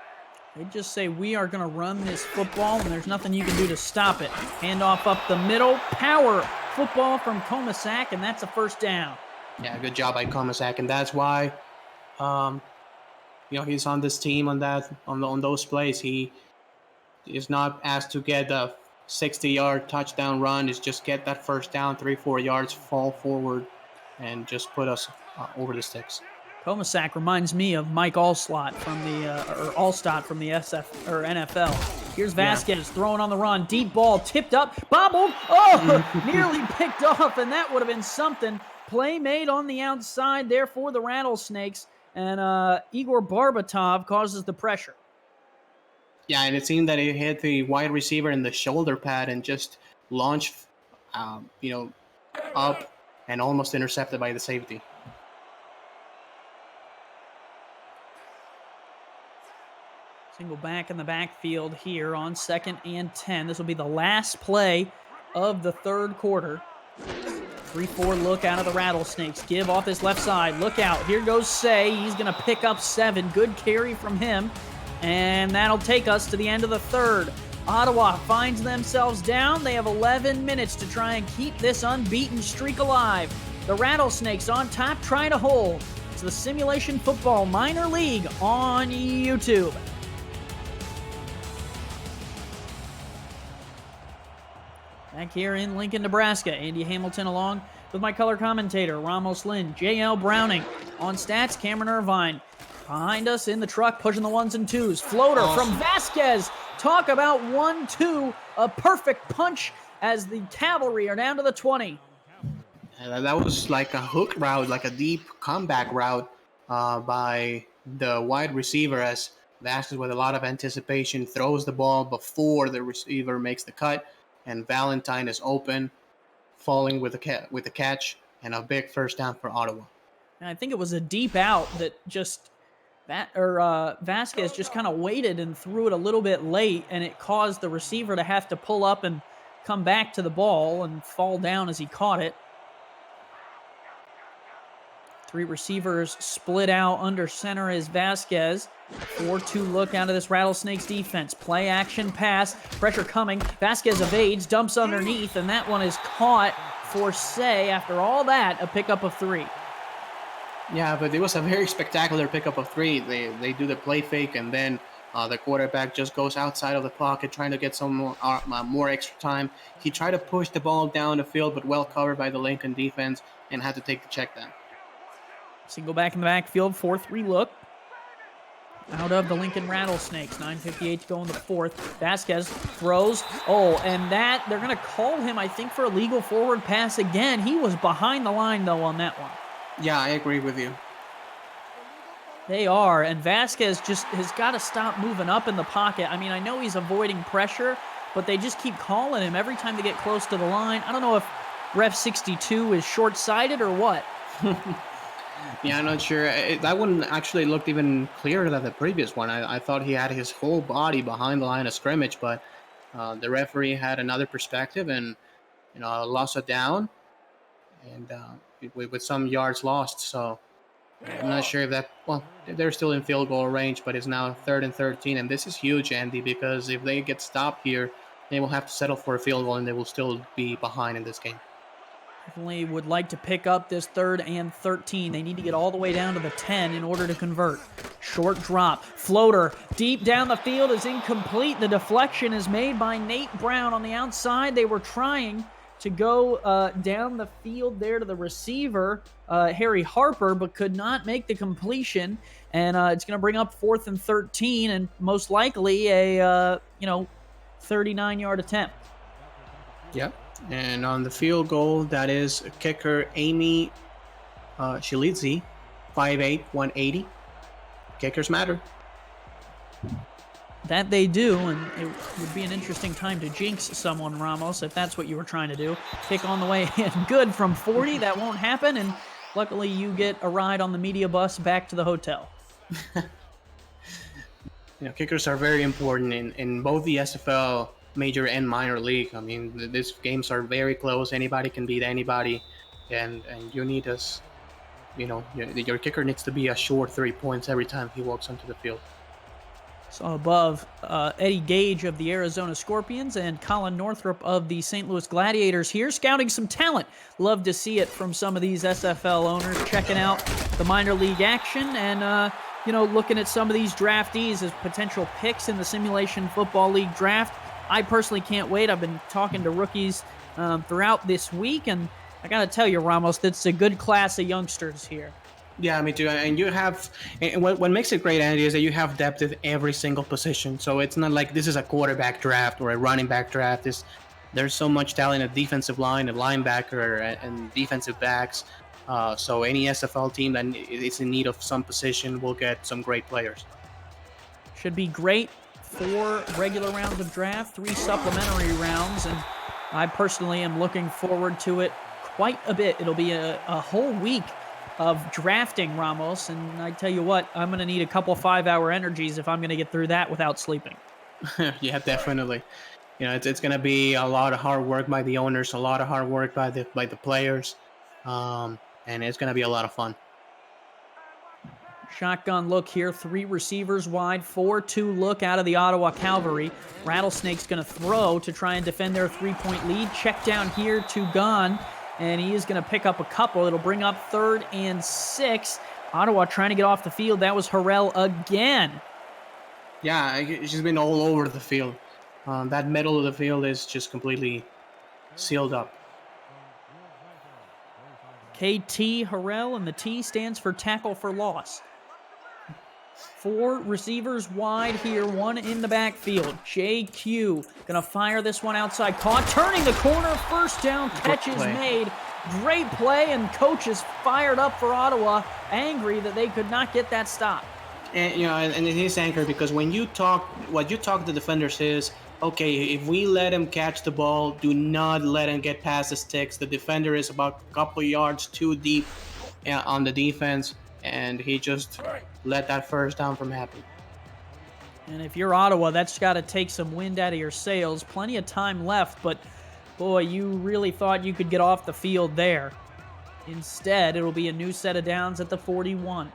They just say, we are going to run this football, and there's nothing you can do to stop it. Handoff up the middle. Power football from Komisak, and that's a first down. Yeah, good job by Komisak, and that's why, he's on this team on those plays. He is not asked to get a 60-yard touchdown run. It's just get that first down, 3-4 yards, fall forward, and just put us over the sticks. Komisak reminds me of Mike Allstott from the NFL. Here's Vasquez throwing on the run. Deep ball tipped up, bobbled. Oh, nearly picked off, and that would have been something. Play made on the outside there for the Rattlesnakes, and Igor Barbatov causes the pressure. Yeah, and it seemed that it hit the wide receiver in the shoulder pad and just launched, up and almost intercepted by the safety. Single back in the backfield here on 2nd and 10. This will be the last play of the 3rd quarter. 3-4 look out of the Rattlesnakes. Give off his left side. Look out. Here goes Say. He's going to pick up 7. Good carry from him. And that'll take us to the end of the 3rd. Ottawa finds themselves down. They have 11 minutes to try and keep this unbeaten streak alive. The Rattlesnakes on top trying to hold. It's the Simulation Football Minor League on YouTube. Back here in Lincoln, Nebraska, Andy Hamilton along with my color commentator, Ramos Lynn, J.L. Browning. On stats, Cameron Irvine. Behind us in the truck, pushing the 1s and 2s. Floater from Vasquez. Talk about 1-2. A perfect punch as the Cavalry are down to the 20. That was like a hook route, like a deep comeback route by the wide receiver as Vasquez, with a lot of anticipation, throws the ball before the receiver makes the cut. And Valentine is open, falling with a catch, and a big first down for Ottawa. And I think it was a deep out that Vasquez just kind of waited and threw it a little bit late, and it caused the receiver to have to pull up and come back to the ball and fall down as he caught it. 3 receivers split out under center is Vasquez. 4-2 look out of this Rattlesnakes defense. Play action pass. Pressure coming. Vasquez evades, dumps underneath, and that one is caught for Say. After all that, a pickup of 3. Yeah, but it was a very spectacular pickup of 3. They do the play fake, and then the quarterback just goes outside of the pocket trying to get some more extra time. He tried to push the ball down the field, but well covered by the Lincoln defense and had to take the check down. Single back in the backfield, 4-3 look. Out of the Lincoln Rattlesnakes, 9:58 to go in the fourth. Vasquez throws. Oh, and that, they're going to call him, I think, for a legal forward pass again. He was behind the line, though, on that one. Yeah, I agree with you. They are, and Vasquez just has got to stop moving up in the pocket. I mean, I know he's avoiding pressure, but they just keep calling him every time they get close to the line. I don't know if Ref 62 is short-sighted or what. Yeah, I'm not sure. That one actually looked even clearer than the previous one. I thought he had his whole body behind the line of scrimmage, but the referee had another perspective and lost it down, and with some yards lost. So I'm not sure if that. Well, they're still in field goal range, but it's now 3rd and 13, and this is huge, Andy, because if they get stopped here, they will have to settle for a field goal, and they will still be behind in this game. Definitely would like to pick up this 3rd and 13. They need to get all the way down to the 10 in order to convert. Short drop. Floater deep down the field is incomplete. The deflection is made by Nate Brown on the outside. They were trying to go down the field there to the receiver, Harry Harper, but could not make the completion. And it's going to bring up 4th and 13 and most likely a 39-yard attempt. Yep. And on the field goal, that is kicker Amy Shilidze, 5'8", 180. Kickers matter. That they do, and it would be an interesting time to jinx someone, Ramos, if that's what you were trying to do. Kick on the way in. Good from 40. That won't happen, and luckily you get a ride on the media bus back to the hotel. Kickers are very important in both the SFL major and minor league. I mean, these games are very close. Anybody can beat anybody, and you need us. Your kicker needs to be a short 3 points every time he walks onto the field. So above, Eddie Gage of the Arizona Scorpions and Colin Northrup of the St. Louis Gladiators here, scouting some talent. Love to see it from some of these SFL owners, checking out the minor league action and, looking at some of these draftees as potential picks in the Simulation Football League draft. I personally can't wait. I've been talking to rookies throughout this week, and I got to tell you, Ramos, that's a good class of youngsters here. Yeah, me too. And you have, and what makes it great, Andy, is that you have depth at every single position. So it's not like this is a quarterback draft or a running back draft. There's so much talent at defensive line, at linebacker, and defensive backs. So any SFL team that is in need of some position will get some great players. Should be great. 4 regular rounds of draft, 3 supplementary rounds, and I personally am looking forward to it quite a bit. It'll be a whole week of drafting, Ramos, and I tell you what, I'm going to need a couple 5-hour energies if I'm going to get through that without sleeping. Yeah, definitely. It's going to be a lot of hard work by the owners, a lot of hard work by the players, and it's going to be a lot of fun. Shotgun look here, 3 receivers wide, 4-2 look out of the Ottawa Cavalry. Rattlesnake's going to throw to try and defend their 3-point lead. Check down here to Gunn, and he is going to pick up a couple. It'll bring up 3rd and 6. Ottawa trying to get off the field. That was Harrell again. Yeah, she's been all over the field. That middle of the field is just completely sealed up. KT Harrell, and the T stands for tackle for loss. 4 receivers wide here, 1 in the backfield. JQ gonna fire this one outside. Caught, turning the corner, first down, catch is made. Great play, and coach is fired up for Ottawa, angry that they could not get that stop. And and it is angry because what you talk to the defenders is, okay, if we let him catch the ball, do not let him get past the sticks. The defender is about a couple yards too deep on the defense, and he just let that first down from happening. And if you're Ottawa, that's got to take some wind out of your sails. Plenty of time left, but boy, you really thought you could get off the field there. Instead, it'll be a new set of downs at the 41.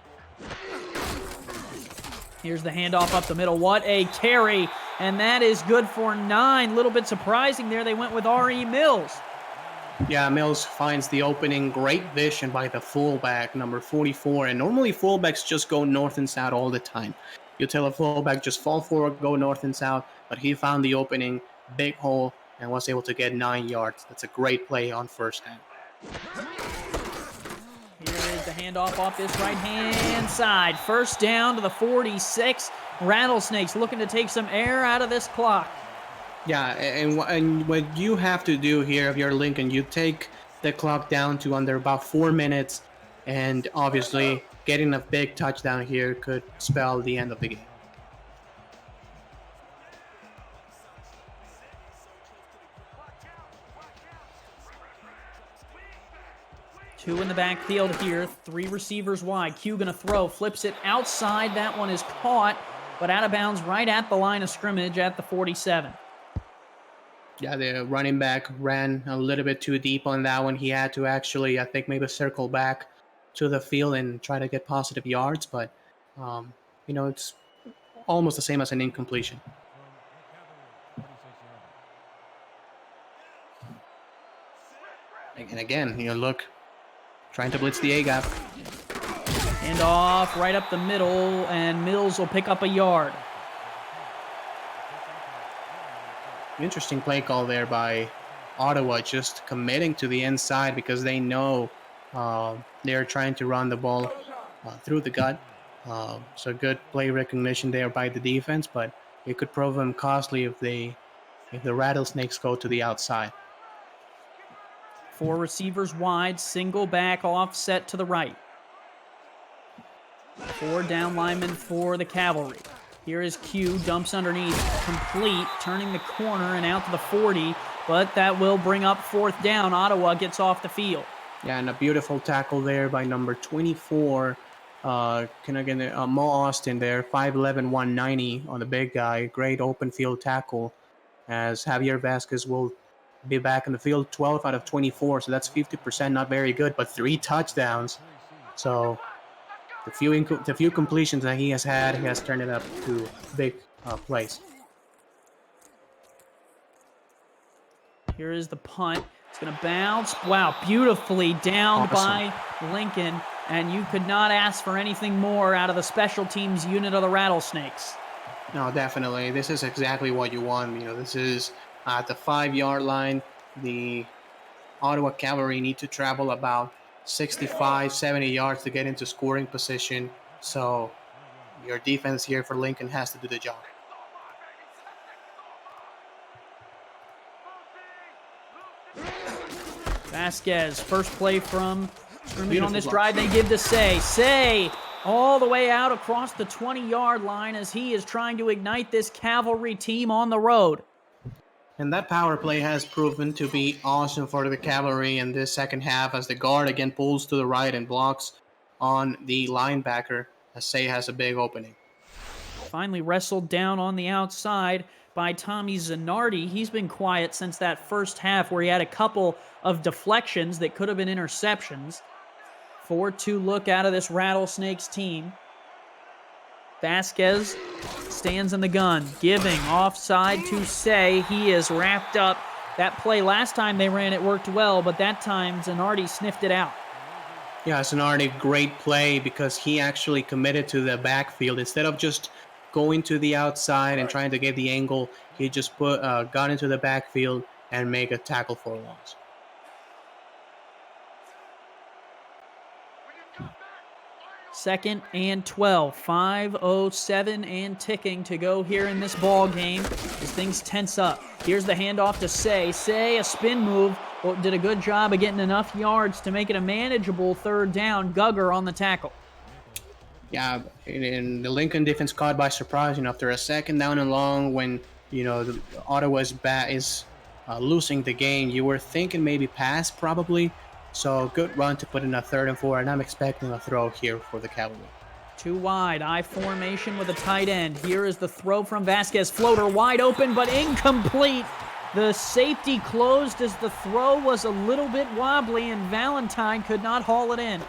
Here's the handoff up the middle. What a carry, and that is good for 9. Little bit surprising there. They went with R.E. Mills. Yeah, Mills finds the opening. Great vision by the fullback, number 44. And normally fullbacks just go north and south all the time. You tell a fullback just fall forward, go north and south, but he found the opening, big hole, and was able to get 9 yards. That's a great play on first down. Here Here is the handoff off this right-hand side. First down to the 46. Rattlesnakes looking to take some air out of this clock. Yeah, and what you have to do here, if you're Lincoln, you take the clock down to under about 4 minutes, and obviously getting a big touchdown here could spell the end of the game. Two in the backfield here, 3 receivers wide. Q gonna throw, flips it outside. That one is caught, but out of bounds right at the line of scrimmage at the 47. Yeah, the running back ran a little bit too deep on that one. He had to actually, I think, maybe circle back to the field and try to get positive yards, but, it's almost the same as an incompletion. And again, look, trying to blitz the A-gap. And off right up the middle, and Mills will pick up a yard. Interesting play call there by Ottawa, just committing to the inside because they know they're trying to run the ball through the gut. So good play recognition there by the defense, but it could prove them costly if the Rattlesnakes go to the outside. 4 receivers wide, single back offset to the right. 4 down linemen for the Cavalry. Here is Q, dumps underneath, complete, turning the corner and out to the 40, but that will bring up 4th down. Ottawa gets off the field. Yeah, and a beautiful tackle there by number 24, Mo Austin there, 5'11", 190 on the big guy. Great open field tackle as Javier Vasquez will be back in the field, 12 out of 24, so that's 50%, not very good, but 3 touchdowns. So the few completions that he has had, he has turned it up to big plays. Here is the punt. It's going to bounce. Wow, beautifully downed by Lincoln, and you could not ask for anything more out of the special teams unit of the Rattlesnakes. No, definitely. This is exactly what you want. This is at the 5-yard line. The Ottawa Cavalry need to travel about 65, 70 yards to get into scoring position. So your defense here for Lincoln has to do the job. Vasquez, first play from scrimmage on this drive. They give to Say. Say all the way out across the 20-yard line as he is trying to ignite this Cavalry team on the road. And that power play has proven to be awesome for the Cavalry in this second half as the guard again pulls to the right and blocks on the linebacker as Say has a big opening. Finally wrestled down on the outside by Tommy Zanardi. He's been quiet since that first half where he had a couple of deflections that could have been interceptions. 4-2 look out of this Rattlesnakes team. Vasquez stands in the gun, giving offside to Say. He is wrapped up. That play last time they ran it worked well, but that time Zanardi sniffed it out. Yeah, Zanardi, great play because he actually committed to the backfield. Instead of just going to the outside and trying to get the angle, he just got into the backfield and make a tackle for a loss. Second and 12, 5:07 and ticking to go here in this ball game as things tense up. Here's the handoff to Say. Say, a spin move, did a good job of getting enough yards to make it a manageable 3rd down. Gugger on the tackle. Yeah, and the Lincoln defense caught by surprise. After a 2nd down and long, when the Ottawa's bat is losing the game, you were thinking maybe pass probably. So good run to put in a 3rd and 4, and I'm expecting a throw here for the Cavalry. 2 wide, I formation with a tight end. Here is the throw from Vasquez. Floater wide open, but incomplete. The safety closed as the throw was a little bit wobbly, and Valentine could not haul it in.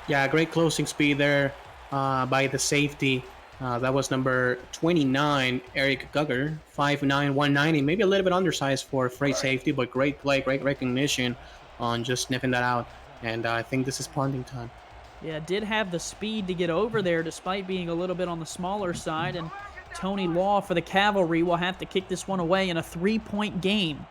Yeah, great closing speed there by the safety. That was number 29, Eric Gugger, 5'9", 190. Maybe a little bit undersized for freight safety, but great play, great recognition on just sniffing that out. And I think this is punting time. Yeah, did have the speed to get over there despite being a little bit on the smaller side. And Tony Law for the Cavalry will have to kick this one away in a 3-point game.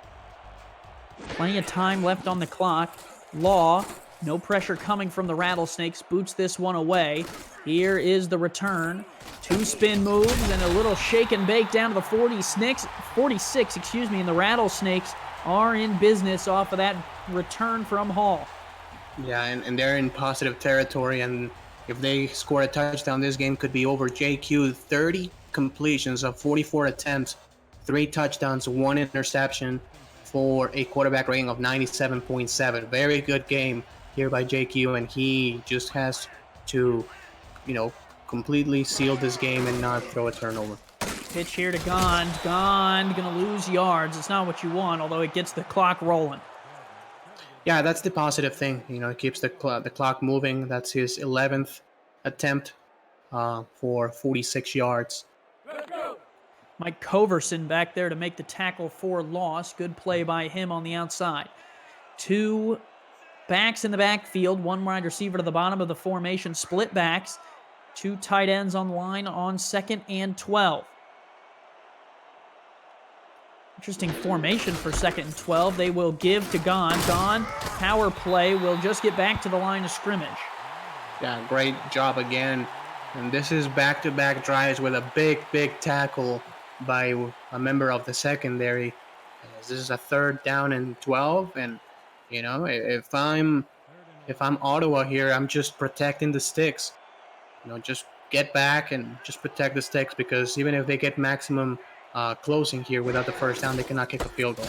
Plenty of time left on the clock. Law No pressure coming from the Rattlesnakes. Boots this one away. Here is the return. 2 spin moves and a little shake and bake down to the 46, excuse me, and the Rattlesnakes are in business off of that return from Hall. Yeah, and they're in positive territory, and if they score a touchdown, this game could be over. JQ, 30 completions of 44 attempts, 3 touchdowns, 1 interception for a quarterback rating of 97.7. Very good game here by JQ, and he just has to, completely seal this game and not throw a turnover. Pitch here to Gond. Gond gonna lose yards. It's not what you want, although it gets the clock rolling. Yeah, that's the positive thing. It keeps the clock moving. That's his 11th attempt for 46 yards. Mike Coverson back there to make the tackle for loss. Good play by him on the outside. 2 backs in the backfield. 1 wide receiver to the bottom of the formation. Split backs. 2 tight ends on the line on 2nd and 12. Interesting formation for 2nd and 12. They will give to Gond. Gond, power play, will just get back to the line of scrimmage. Yeah, great job again. And this is back-to-back drives with a big tackle by a member of the secondary. This is a 3rd down and 12, and if I'm Ottawa here, I'm just protecting the sticks. Just get back and just protect the sticks, because even if they get maximum closing here without the 1st down, they cannot kick a field goal.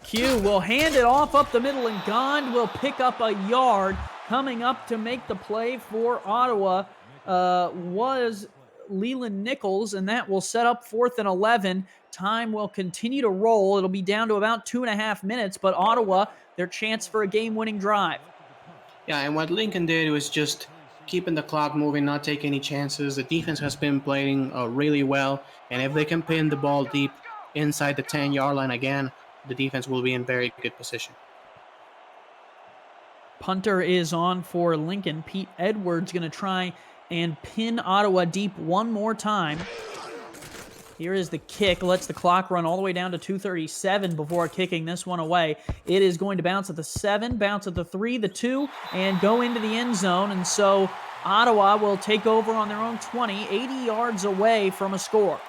Q will hand it off up the middle, and Gond will pick up a yard. Coming up to make the play for Ottawa was Leland Nichols, and that will set up 4th and 11. Time will continue to roll. It'll be down to about 2.5 minutes, but Ottawa, their chance for a game-winning drive. Yeah, and what Lincoln did was just keeping the clock moving, not taking any chances. The defense has been playing really well, and if they can pin the ball deep inside the 10-yard line again, the defense will be in very good position. Punter is on for Lincoln. Pete Edwards going to try and pin Ottawa deep one more time. Here is the kick. Lets the clock run all the way down to 2:37 before kicking this one away. It is going to bounce at the 7, bounce at the 3, the 2, and go into the end zone. And so Ottawa will take over on their own 20, 80 yards away from a score.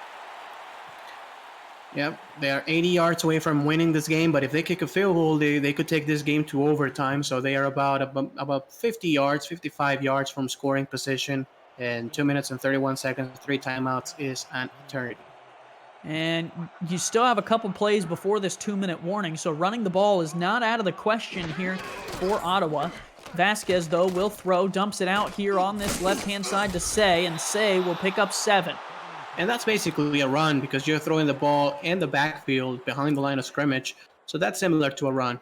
Yep, they are 80 yards away from winning this game, but if they kick a field goal, they could take this game to overtime. So they are about 50 yards, 55 yards from scoring position, and 2 minutes and 31 seconds, 3 timeouts is an eternity. And you still have a couple plays before this 2-minute warning, so running the ball is not out of the question here for Ottawa. Vasquez, though, will throw, dumps it out here on this left-hand side to Say, and Say will pick up 7. And that's basically a run, because you're throwing the ball in the backfield behind the line of scrimmage, so that's similar to a run.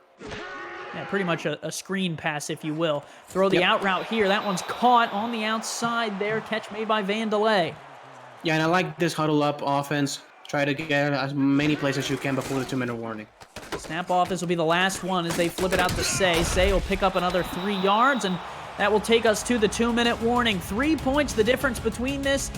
Yeah, pretty much a screen pass, if you will. Throw the out route here. That one's caught on the outside there. Catch made by Van DeLay. Yeah, and I like this huddle-up offense. Try to get as many plays as you can before the 2-minute warning. Snap off. This will be the last one as they flip it out to Say. Say will pick up another 3 yards, and that will take us to the 2-minute warning. 3 points the difference between this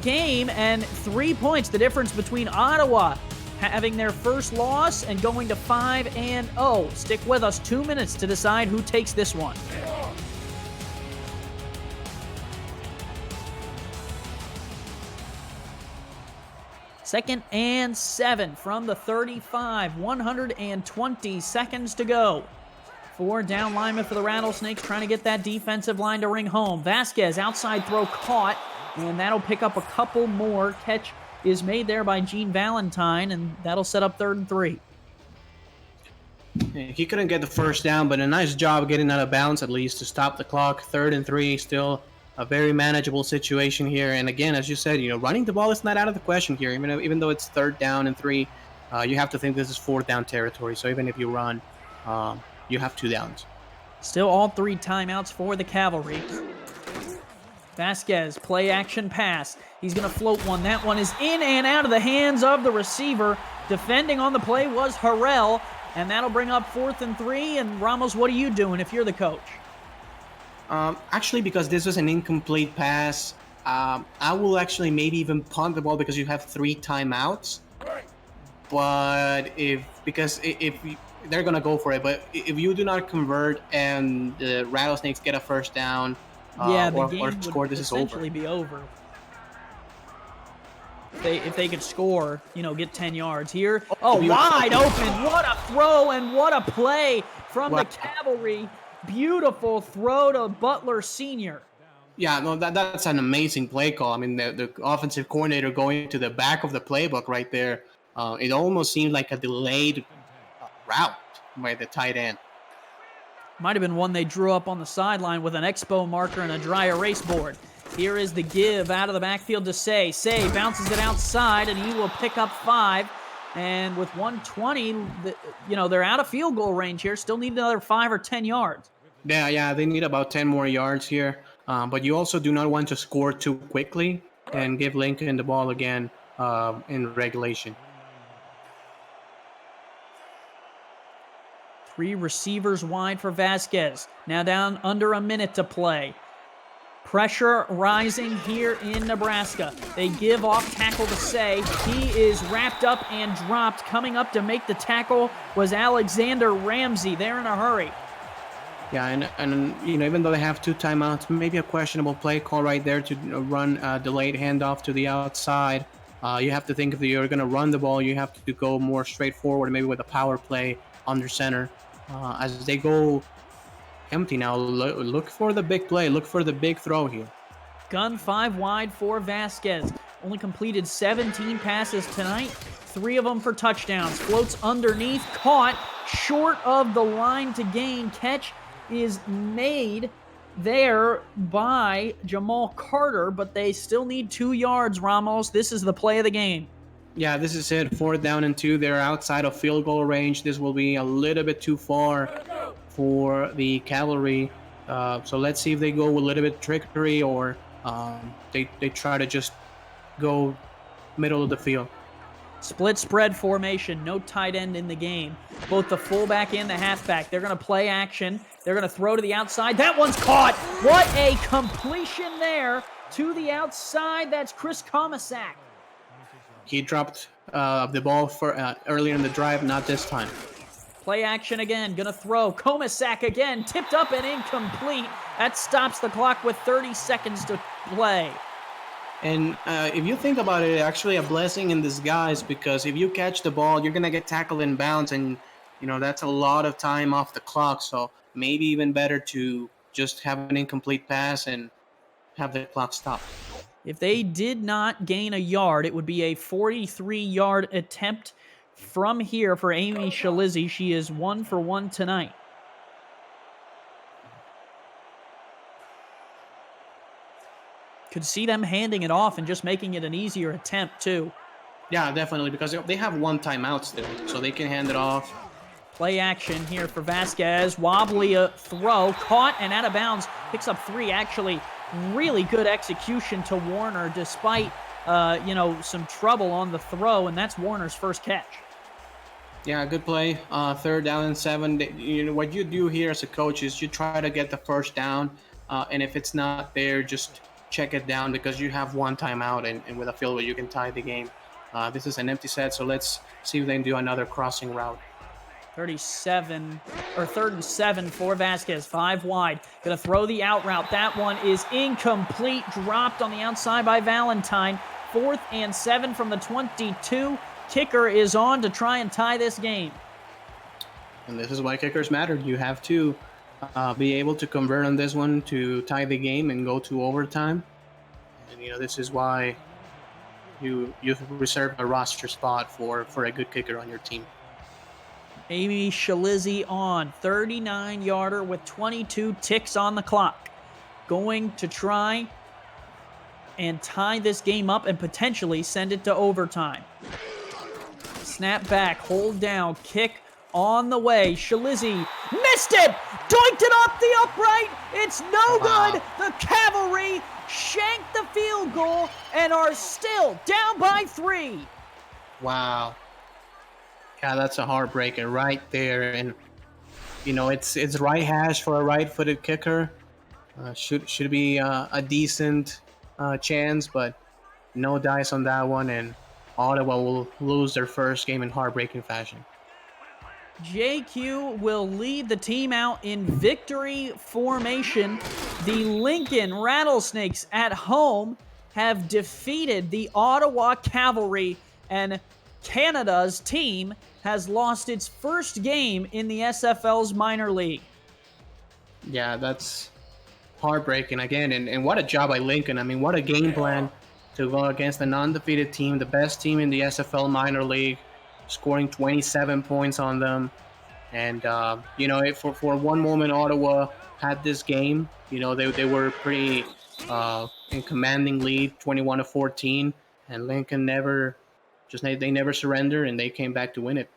game, and 3 points the difference between Ottawa having their first loss and going to 5-0. Stick with us. 2 minutes to decide who takes this one. Second and 7 from the 35. 120 seconds to go. 4 down linemen for the Rattlesnakes trying to get that defensive line to ring home. Vasquez, outside throw caught, and that'll pick up a couple more. Catch is made there by Gene Valentine, and that'll set up 3rd and 3. He couldn't get the 1st down, but a nice job getting out of bounds at least to stop the clock. 3rd and 3, still a very manageable situation here. And again, as you said, running the ball is not out of the question here. Even though it's 3rd down and 3, you have to think this is 4th down territory. So even if you run, you have 2 downs. Still all 3 timeouts for the Cavalry. Vasquez, play action pass. He's going to float one. That one is in and out of the hands of the receiver. Defending on the play was Harrell, and that'll bring up 4th and 3. And Ramos, what are you doing if you're the coach? Actually, because this was an incomplete pass, I will actually maybe even punt the ball because you have 3 timeouts. But if they're gonna go for it. But if you do not convert and the Rattlesnakes get a first down Yeah, the or game would score, this is over. essentially be over. If they could score, you know, get 10 yards here. Oh, wide open. What a throw and what a play from the Cavalry. Beautiful throw to Butler Sr. Yeah, no, that's an amazing play call. I mean, the offensive coordinator going to the back of the playbook right there. It almost seemed like a delayed route by the tight end. Might have been one they drew up on the sideline with an expo marker and a dry erase board. Here is the give out of the backfield to Say. Say bounces it outside, and he will pick up 5. And with 120, you know, they're out of field goal range here. Still need another 5 or 10 yards. Yeah, they need about 10 more yards here. But you also do not want to score too quickly and give Lincoln the ball again in regulation. 3 receivers wide for Vasquez. Now down under a minute to play. Pressure rising here in Nebraska. They give off tackle to Say. He is wrapped up and dropped. Coming up to make the tackle was Alexander Ramsey. They're in a hurry. Yeah, and you know, even though they have 2 timeouts, maybe a questionable play call right there to run a delayed handoff to the outside. You have to think if you're going to run the ball, you have to go more straightforward, maybe with a power play under center. As they go empty now, look for the big play. Look for the big throw here. Gun 5 wide for Vasquez. Only completed 17 passes tonight. 3 of them for touchdowns. Floats underneath. Caught short of the line to gain. Catch is made there by Jamal Carter, but they still need 2 yards, Ramos. This is the play of the game. Yeah, this is it. 4th down and 2. They're outside of field goal range. This will be a little bit too far for the Cavalry. So let's see if they go with a little bit trickery or they try to just go middle of the field. Split spread formation, no tight end in the game. Both the fullback and the halfback. They're going to play action. They're going to throw to the outside. That one's caught. What a completion there to the outside. That's Chris Komisak. He dropped the ball for earlier in the drive, not this time. Play action again. Going to throw. Komisak again. Tipped up and incomplete. That stops the clock with 30 seconds to play. And if you think about it, actually a blessing in disguise, because if you catch the ball, you're going to get tackled in bounds, and you know that's a lot of time off the clock. So maybe even better to just have an incomplete pass and have the clock stop. If they did not gain a yard, it would be a 43-yard attempt from here for Amy Shalizzi. She is 1 for 1 tonight. Could see them handing it off and just making it an easier attempt, too. Yeah, definitely, because they have 1 timeout still, so they can hand it off. Play action here for Vasquez. Wobbly throw, caught and out of bounds. Picks up 3, actually. Really good execution to Warner, despite, some trouble on the throw, and that's Warner's first catch. Yeah, good play. 3rd down and 7. You know, what you do here as a coach is you try to get the first down, and if it's not there, just check it down because you have 1 timeout, and with a field goal you can tie the game. This is an empty set, so let's see if they can do another crossing route. 3rd and 7 for Vasquez, 5 wide. Gonna throw the out route. That one is incomplete, dropped on the outside by Valentine. 4th and 7 from the 22. Kicker is on to try and tie this game. And this is why kickers matter. You have to be able to convert on this one to tie the game and go to overtime. And you know, this is why you reserve a roster spot for a good kicker on your team. Amy Shalizzi on 39-yarder with 22 ticks on the clock. Going to try and tie this game up and potentially send it to overtime. Snap back, hold down, kick on the way. Shalizzi missed it! Doinked it off the upright! It's no good! The Cavalry shanked the field goal and are still down by 3. Wow. Yeah, that's a heartbreaker right there. And, you know, it's right hash for a right-footed kicker. Should be a decent chance, but no dice on that one. And Ottawa will lose their first game in heartbreaking fashion. JQ will lead the team out in victory formation. The Lincoln Rattlesnakes at home have defeated the Ottawa Cavalry, and Canada's team has lost its first game in the SFL's minor league. Yeah, that's heartbreaking again. And what a job by Lincoln. I mean, what a game plan to go against an undefeated team, the best team in the SFL minor league, scoring 27 points on them. And, for one moment, Ottawa had this game. They were pretty in commanding lead, 21-14. And Lincoln they never surrendered, and they came back to win it.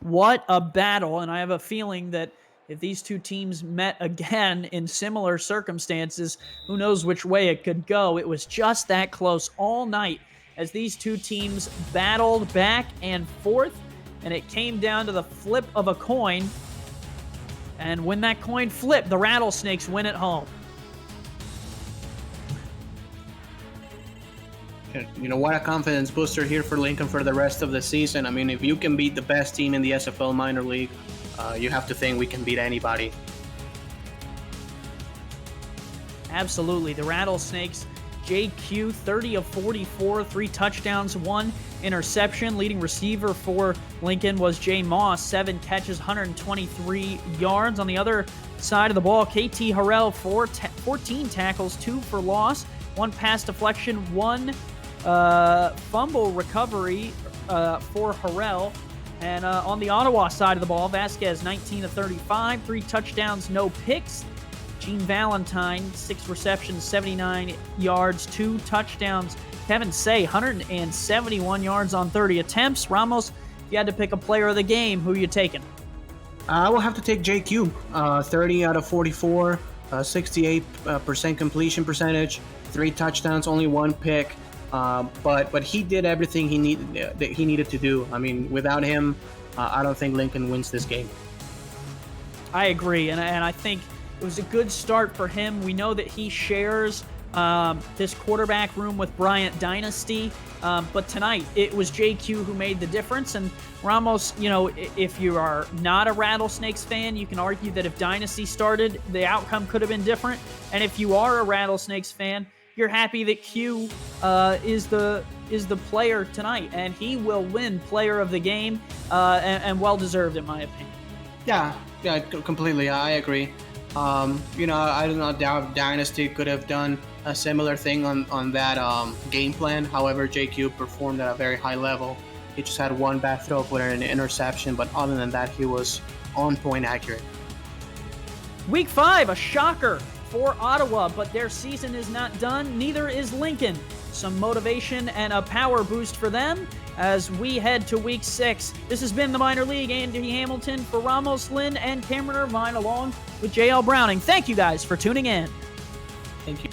What a battle, and I have a feeling that if these two teams met again in similar circumstances, who knows which way it could go. It was just that close all night as these two teams battled back and forth, and it came down to the flip of a coin. And when that coin flipped, the Rattlesnakes win at home. What a confidence booster here for Lincoln for the rest of the season. I mean, if you can beat the best team in the SFL minor league, you have to think we can beat anybody. Absolutely. The Rattlesnakes, JQ, 30 of 44, 3 touchdowns, 1 interception. Leading receiver for Lincoln was Jay Moss, 7 catches, 123 yards. On the other side of the ball, KT Harrell, 14 tackles, 2 for loss, 1 pass deflection, 1 fumble recovery for Harrell. And on the Ottawa side of the ball, Vasquez, 19 of 35, 3 touchdowns, no picks. Gene Valentine, 6 receptions, 79 yards, 2 touchdowns. Kevin Say, 171 yards on 30 attempts. Ramos, if you had to pick a player of the game, who are you taking? I will have to take JQ. 30 out of 44, 68% completion percentage, 3 touchdowns, only 1 pick. But he did everything he needed to do. I mean, without him, I don't think Lincoln wins this game. I agree, and I think it was a good start for him. We know that he shares this quarterback room with Bryant Dynasty, but tonight it was JQ who made the difference. And Ramos, if you are not a Rattlesnakes fan, you can argue that if Dynasty started, the outcome could have been different. And if you are a Rattlesnakes fan, you're happy that Q is the player tonight, and he will win player of the game, and well-deserved in my opinion. Yeah, completely. I agree. I don't know, Dynasty could have done a similar thing on that game plan. However, JQ performed at a very high level. He just had 1 bad throw for an interception, but other than that, he was on point accurate. Week 5, a shocker for Ottawa, but their season is not done. Neither is Lincoln. Some motivation and a power boost for them as we head to Week 6. This has been the Minor League. Andy Hamilton for Ramos Lynn and Cameron Irvine along with JL Browning. Thank you guys for tuning in. Thank you.